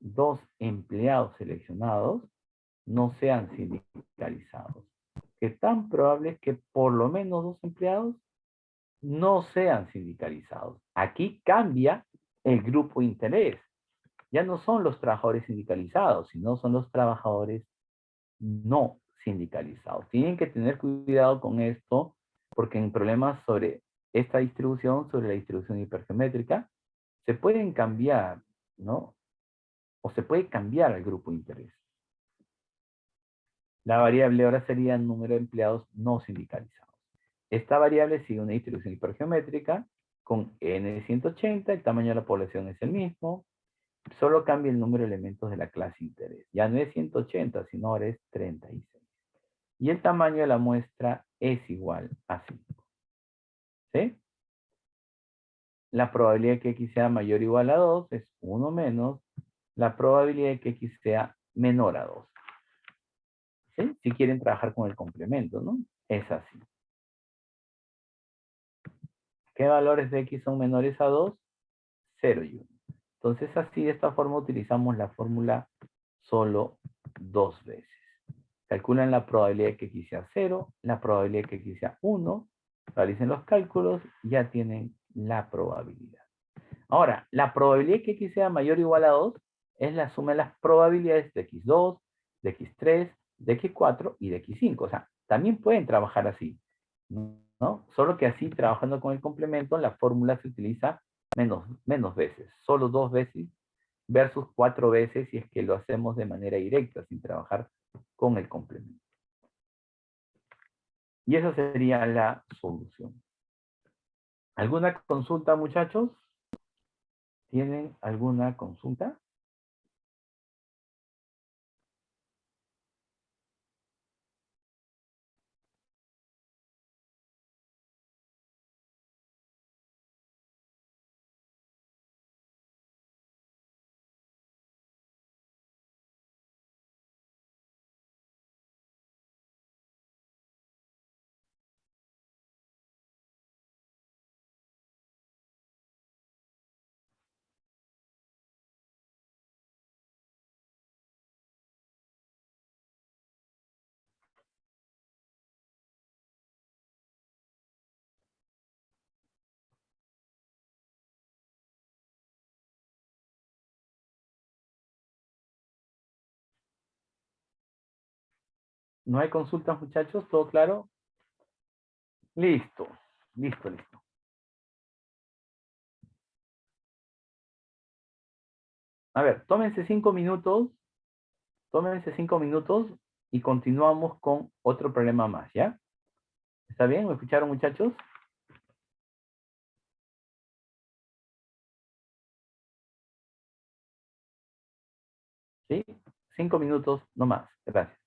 2 empleados seleccionados no sean sindicalizados. ¿Qué tan probable es que por lo menos 2 empleados no sean sindicalizados? Aquí cambia el grupo de interés. Ya no son los trabajadores sindicalizados, sino son los trabajadores no sindicalizados. Tienen que tener cuidado con esto, porque en problemas sobre esta distribución, sobre la distribución hipergeométrica, se pueden cambiar, ¿no? O se puede cambiar el grupo de interés. La variable ahora sería el número de empleados no sindicalizados. Esta variable sigue una distribución hipergeométrica con n de 180, el tamaño de la población es el mismo, solo cambia el número de elementos de la clase interés. Ya no es 180, sino ahora es 36. Y el tamaño de la muestra es igual a 5. ¿Sí? La probabilidad de que x sea mayor o igual a 2 es 1 menos la probabilidad de que x sea menor a 2. ¿Sí? Si quieren trabajar con el complemento, ¿no? Es así. ¿Qué valores de x son menores a 2? 0 y 1. Entonces así, de esta forma, utilizamos la fórmula solo dos veces. Calculan la probabilidad de que x sea 0, la probabilidad de que x sea 1, realicen los cálculos, ya tienen la probabilidad. Ahora, la probabilidad de que x sea mayor o igual a 2 es la suma de las probabilidades de x2, de x3, de x4 y de x5. O sea, también pueden trabajar así, ¿no? Solo que así, trabajando con el complemento, la fórmula se utiliza menos veces, solo dos veces versus 4 veces si es que lo hacemos de manera directa, sin trabajar con el complemento. Y esa sería la solución. ¿Alguna consulta, muchachos? ¿Tienen alguna consulta? ¿No hay consultas, muchachos? ¿Todo claro? Listo, listo. A ver, tómense 5 minutos y continuamos con otro problema más, ¿ya? ¿Está bien? ¿Me escucharon, muchachos? ¿Sí? 5 minutos, no más. Gracias.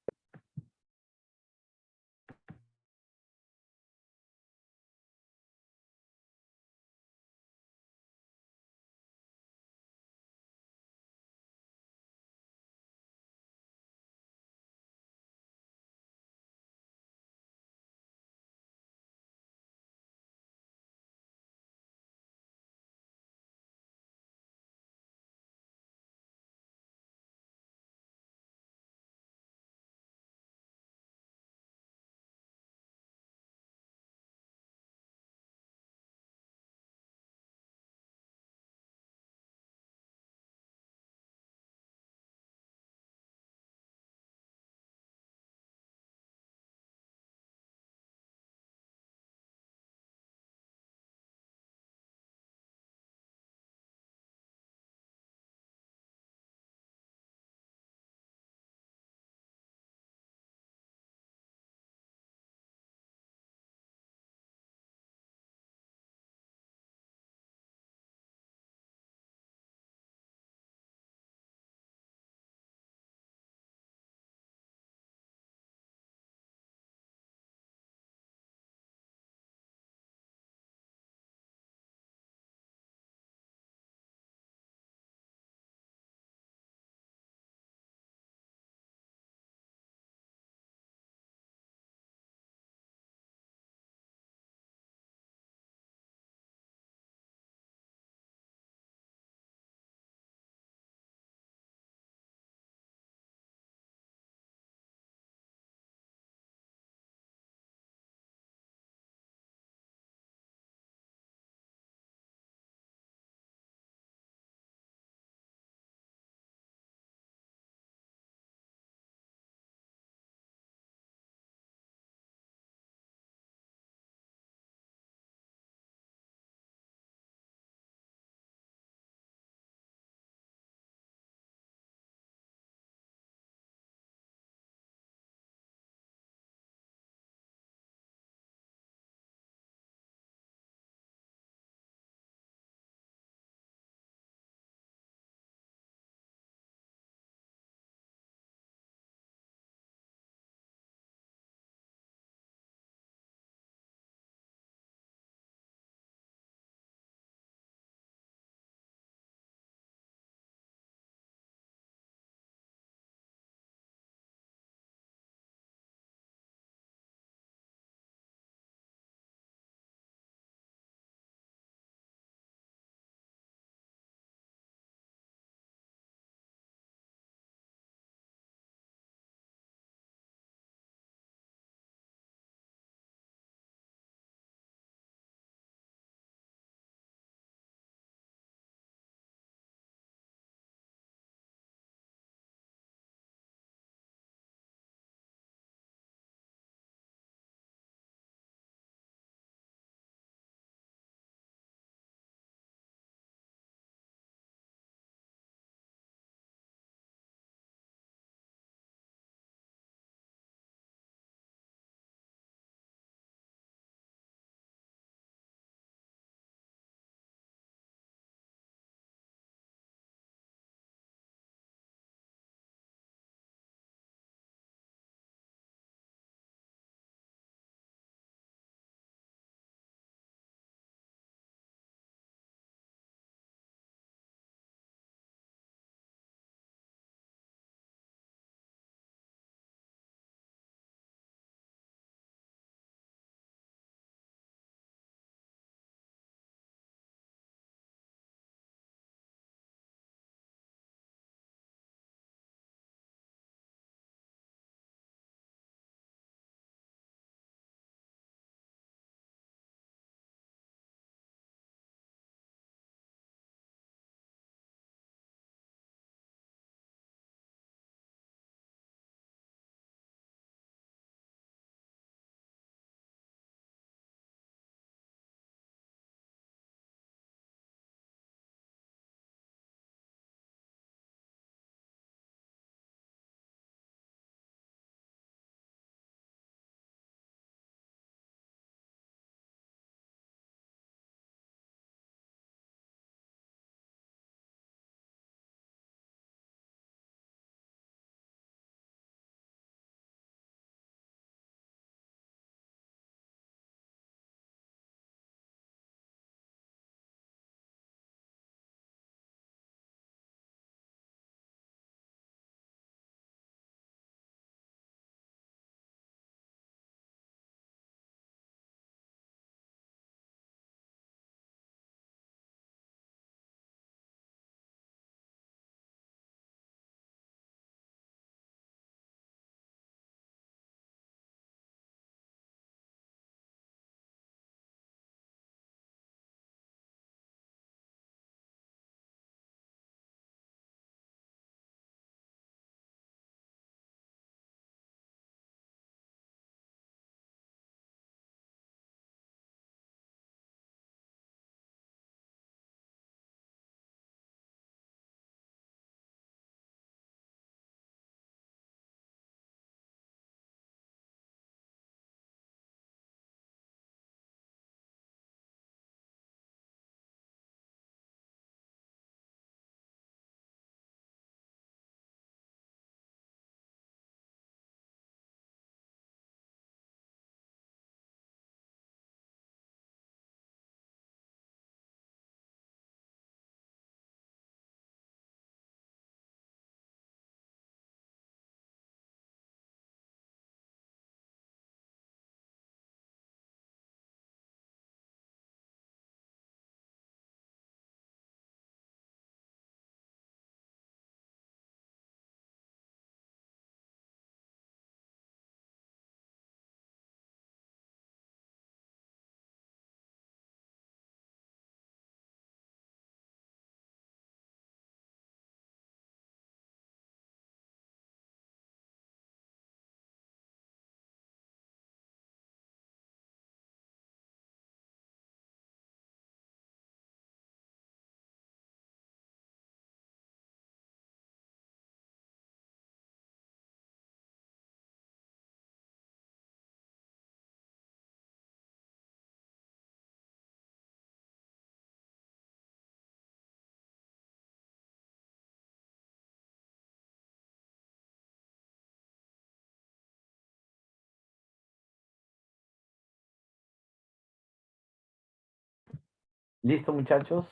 ¿Listo, muchachos?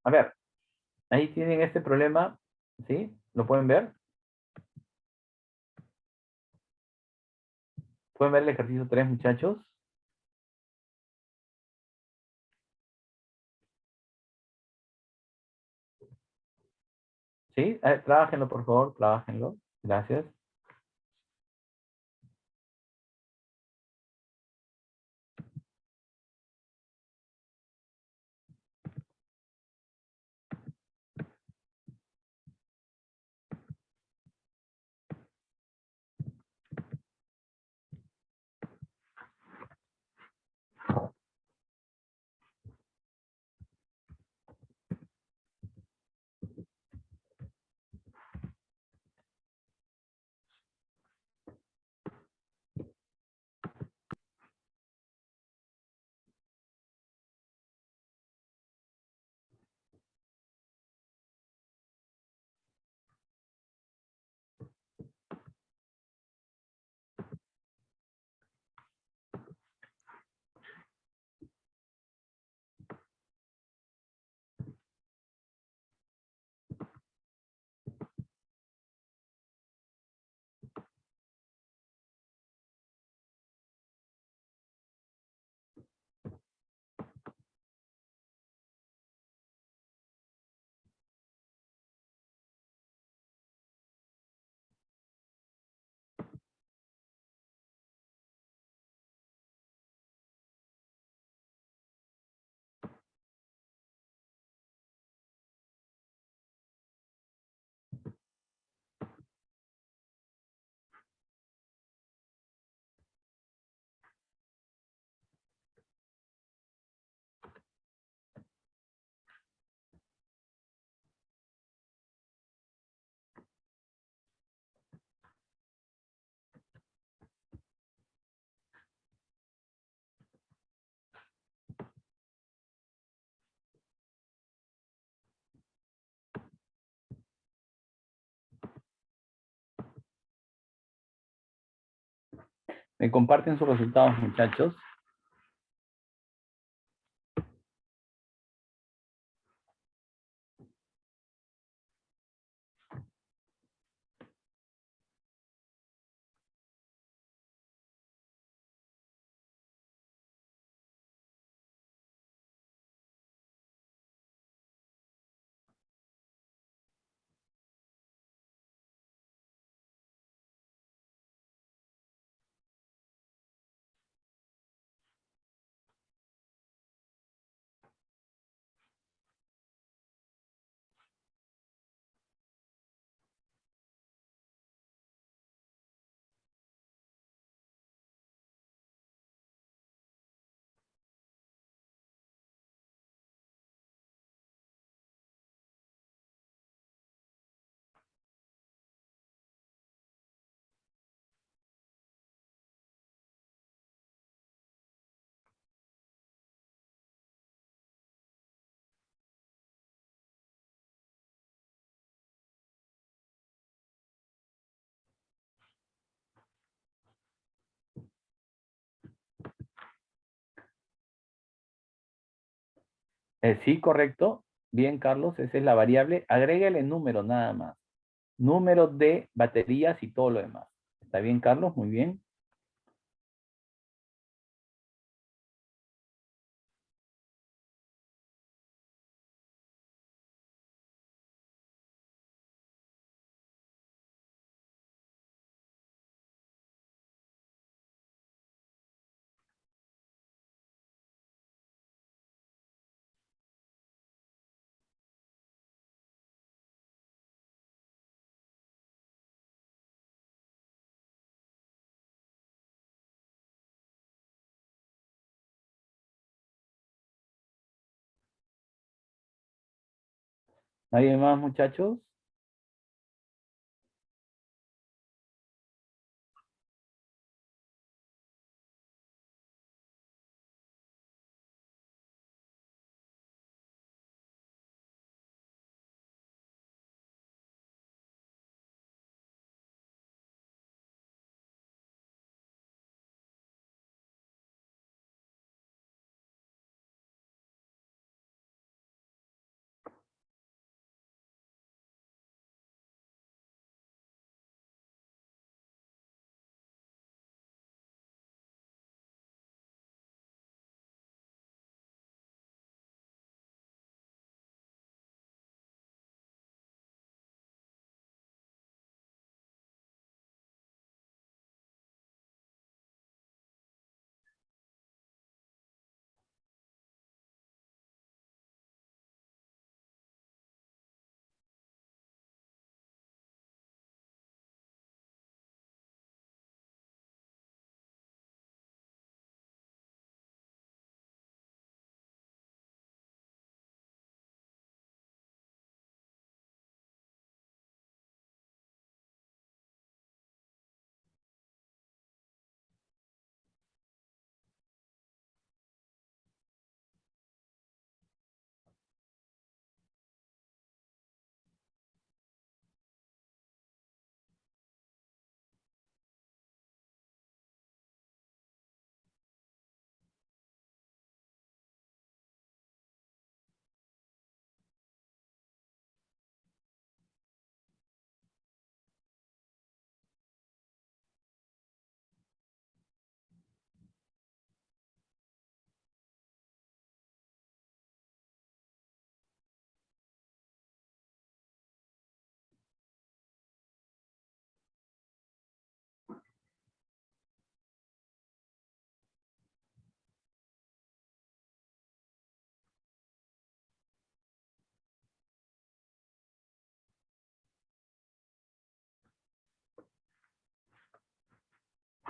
A ver, ahí tienen este problema, ¿sí? ¿Lo pueden ver? ¿Pueden ver el ejercicio 3, muchachos? ¿Sí? A ver, trábajenlo, por favor, trábajenlo. Gracias. ¿Me comparten sus resultados, muchachos? Sí, correcto. Bien, Carlos, esa es la variable. Agrégale número nada más. Número de baterías y todo lo demás. ¿Está bien, Carlos? Muy bien. ¿Nadie más, muchachos?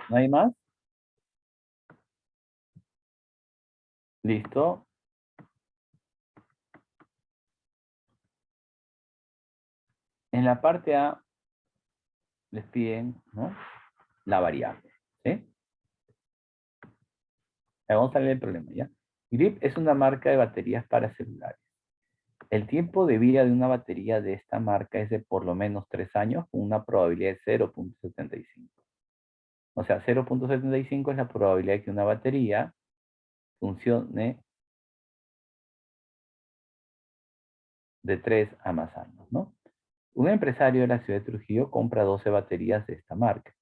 ¿No hay más? Listo. En la parte A les piden, ¿no?, la variable. ¿Sí? Vamos a leer el problema, ¿ya? Grip es una marca de baterías para celulares. El tiempo de vida de una batería de esta marca es de por lo menos 3 años con una probabilidad de 0.75. O sea, 0.75 es la probabilidad de que una batería funcione de 3 a más años, ¿no? Un empresario de la ciudad de Trujillo compra 12 baterías de esta marca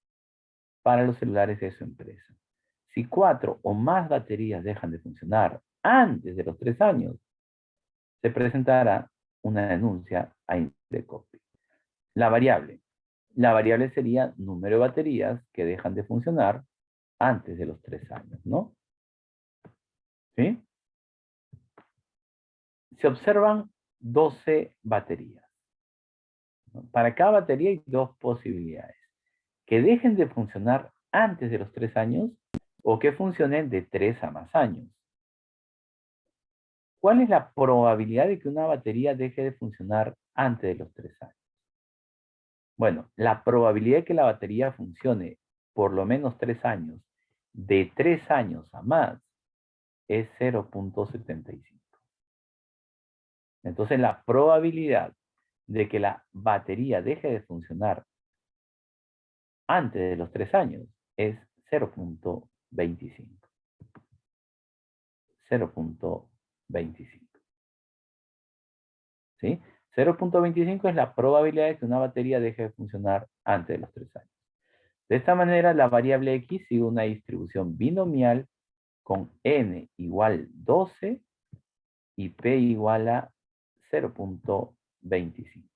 para los celulares de su empresa. Si 4 o más baterías dejan de funcionar antes de los 3 años, se presentará una denuncia a Indecopi. La variable. La variable sería número de baterías que dejan de funcionar antes de los 3 años, ¿no? ¿Sí? Se observan 12 baterías. Para cada batería hay dos posibilidades. Que dejen de funcionar antes de los 3 años o que funcionen de 3 a más años. ¿Cuál es la probabilidad de que una batería deje de funcionar antes de los 3 años? Bueno, la probabilidad de que la batería funcione por lo menos 3 años, de 3 años a más, es 0.75. Entonces, la probabilidad de que la batería deje de funcionar antes de los 3 años es 0.25. 0.25. ¿Sí? 0.25 es la probabilidad de que una batería deje de funcionar antes de los 3 años. De esta manera, la variable X sigue una distribución binomial con n igual 12 y p igual a 0.25.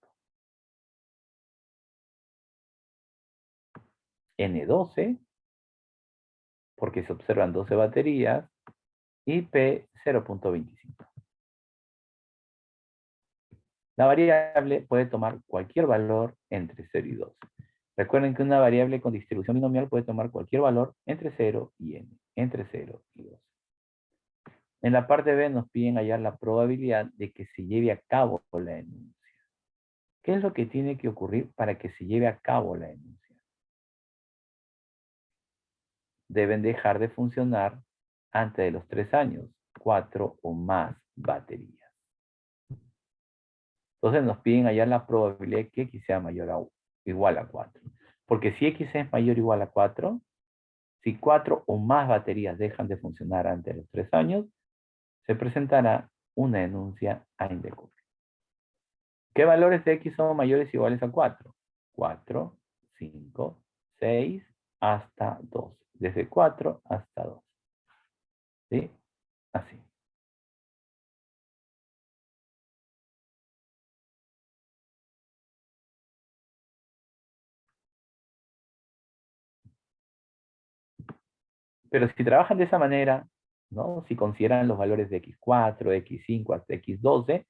N12, porque se observan 12 baterías, y P 0.25. La variable puede tomar cualquier valor entre 0 y 2. Recuerden que una variable con distribución binomial puede tomar cualquier valor entre 0 y n, entre 0 y 2. En la parte B nos piden hallar la probabilidad de que se lleve a cabo la denuncia. ¿Qué es lo que tiene que ocurrir para que se lleve a cabo la denuncia? Deben dejar de funcionar antes de los 3 años, 4 o más baterías. Entonces nos piden hallar la probabilidad de que X sea mayor o igual a 4. Porque si X es mayor o igual a 4, si 4 o más baterías dejan de funcionar antes de los 3 años, se presentará una denuncia a Indecopi. ¿Qué valores de X son mayores o iguales a 4? 4, 5, 6, hasta 2. Desde 4 hasta 2. ¿Sí? Así. Pero si trabajan de esa manera, ¿no?, si consideran los valores de X4, X5 hasta X12,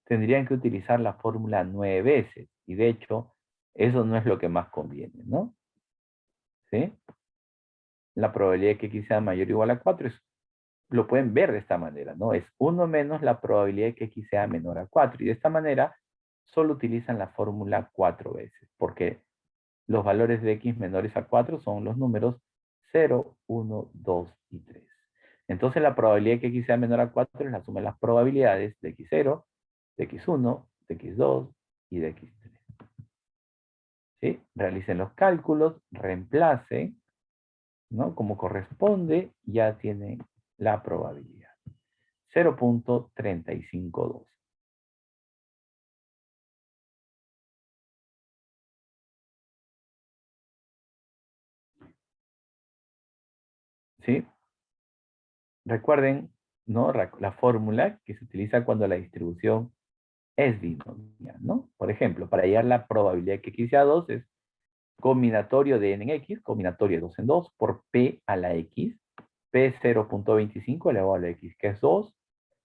tendrían que utilizar la fórmula 9 veces. Y de hecho, eso no es lo que más conviene, ¿no? ¿Sí? La probabilidad de que X sea mayor o igual a 4 lo pueden ver de esta manera, ¿no? Es 1 menos la probabilidad de que X sea menor a 4. Y de esta manera, solo utilizan la fórmula 4 veces, porque los valores de X menores a 4 son los números 0, 1, 2 y 3. Entonces la probabilidad de que X sea menor a 4 es la suma de las probabilidades de X0, de X1, de X2 y de X3. ¿Sí? Realicen los cálculos, reemplacen, ¿no?, como corresponde, ya tienen la probabilidad. 0.352. ¿Sí? Recuerden, ¿no?, la fórmula que se utiliza cuando la distribución es binomial, ¿no? Por ejemplo, para hallar la probabilidad de que X sea 2 es combinatorio de n en X, combinatorio de 2 en 2, por P a la X, P 0.25 elevado a la X, que es 2,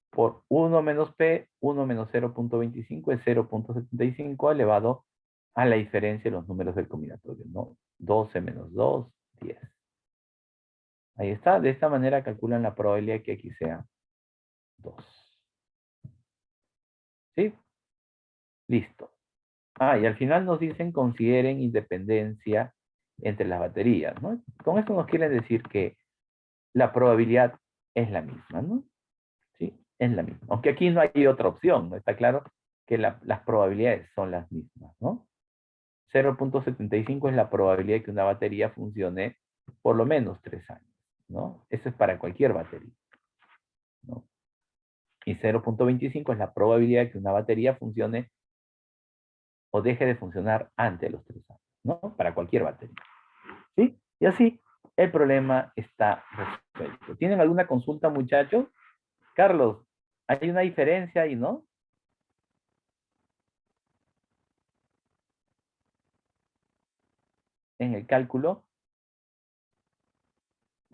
por 1 menos P, 1 menos 0.25 es 0.75 elevado a la diferencia de los números del combinatorio, ¿no? 12 menos 2, 10. Ahí está. De esta manera calculan la probabilidad que aquí sea 2. ¿Sí? Listo. Ah, y al final nos dicen consideren independencia entre las baterías, ¿no? Con esto nos quieren decir que la probabilidad es la misma, ¿no? ¿Sí? Es la misma. Aunque aquí no hay otra opción, ¿no? Está claro que las probabilidades son las mismas, ¿no? 0,75 es la probabilidad de que una batería funcione por lo menos 3 años, ¿no? Eso es para cualquier batería, ¿no? Y 0,25 es la probabilidad de que una batería funcione o deje de funcionar antes de los 3 años, ¿no? Para cualquier batería, ¿sí? Y así el problema está resuelto. ¿Tienen alguna consulta, muchachos? Carlos, hay una diferencia ahí, ¿no? En el cálculo.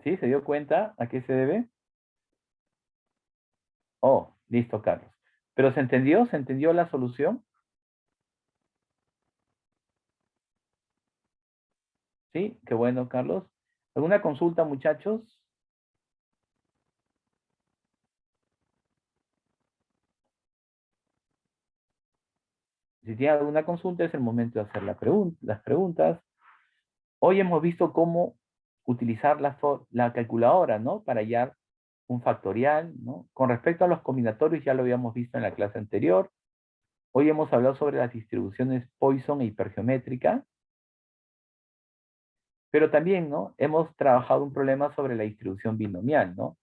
¿Sí? ¿Se dio cuenta a qué se debe? Oh, listo, Carlos. ¿Pero se entendió? ¿Se entendió la solución? Sí, qué bueno, Carlos. ¿Alguna consulta, muchachos? Si tienen alguna consulta, es el momento de hacer las preguntas. Hoy hemos visto cómo utilizar la calculadora, ¿no? Para hallar un factorial, ¿no? Con respecto a los combinatorios, ya lo habíamos visto en la clase anterior. Hoy hemos hablado sobre las distribuciones Poisson e hipergeométrica, pero también, ¿no? Hemos trabajado un problema sobre la distribución binomial, ¿no?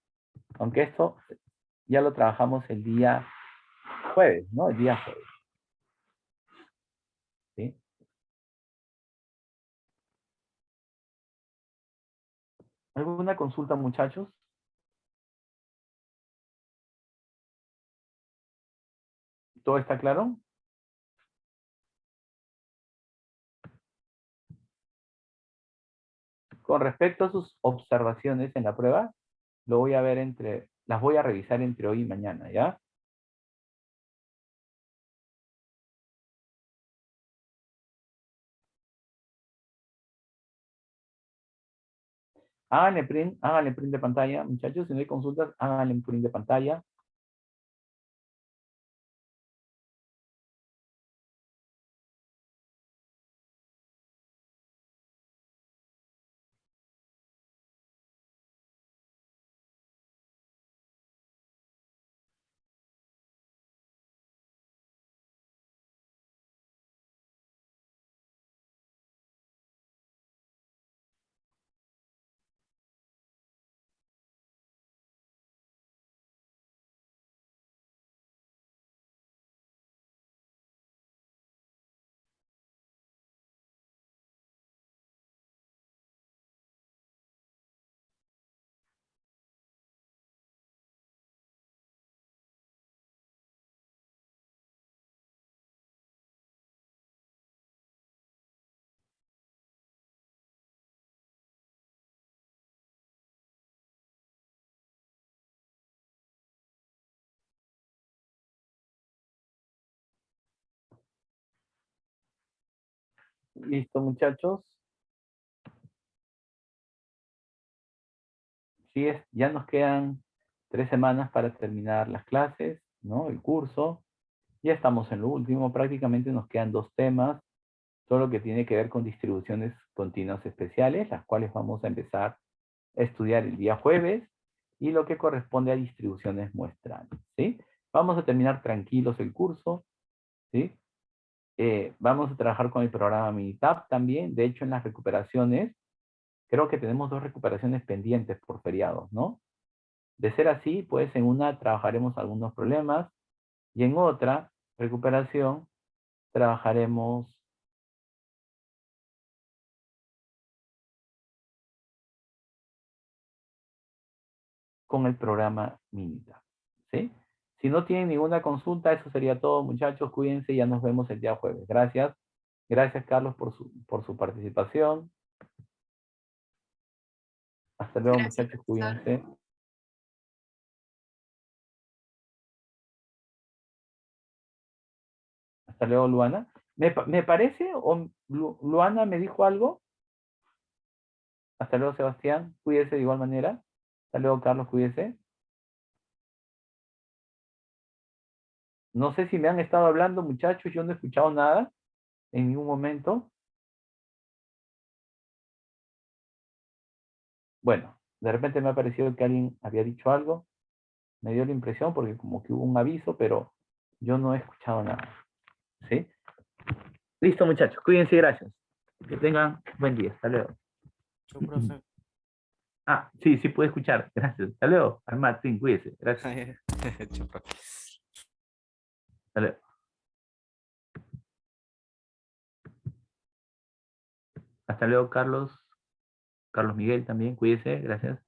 Aunque esto ya lo trabajamos el día jueves, ¿no? El día jueves, ¿sí? ¿Alguna consulta, muchachos? ¿Todo está claro? Con respecto a sus observaciones en la prueba, las voy a revisar entre hoy y mañana, ¿ya? Háganle print de pantalla, muchachos, si no hay consultas, háganle print de pantalla. Listo, muchachos. Sí, ya nos quedan 3 semanas para terminar las clases, ¿no? El curso. Ya estamos en lo último, prácticamente nos quedan 2 temas, todo lo que tiene que ver con distribuciones continuas especiales, las cuales vamos a empezar a estudiar el día jueves, y lo que corresponde a distribuciones muestrales, ¿sí? Vamos a terminar tranquilos el curso, ¿sí? Vamos a trabajar con el programa Minitab también. De hecho, en las recuperaciones, creo que tenemos 2 recuperaciones pendientes por feriados, ¿no? De ser así, pues en una trabajaremos algunos problemas y en otra recuperación trabajaremos con el programa Minitab, ¿sí? Si no tienen ninguna consulta, eso sería todo, muchachos. Cuídense y ya nos vemos el día jueves. Gracias. Gracias, Carlos, por su participación. Hasta luego, muchachos. Cuídense. Hasta luego, Luana. Me parece, o Luana me dijo algo. Hasta luego, Sebastián. Cuídese de igual manera. Hasta luego, Carlos, cuídese. No sé si me han estado hablando, muchachos. Yo no he escuchado nada en ningún momento. Bueno, de repente me ha parecido que alguien había dicho algo. Me dio la impresión porque como que hubo un aviso, pero yo no he escuchado nada. ¿Sí? Listo, muchachos. Cuídense, gracias. Que tengan buen día. Hasta luego. Chau, profe. Ah, sí, sí puede escuchar. Gracias. Hasta luego. Martín, cuídese. Gracias. Chau, profe. Hasta luego. Hasta luego, Carlos. Carlos Miguel también, cuídese. Gracias.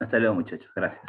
Hasta luego, muchachos. Gracias.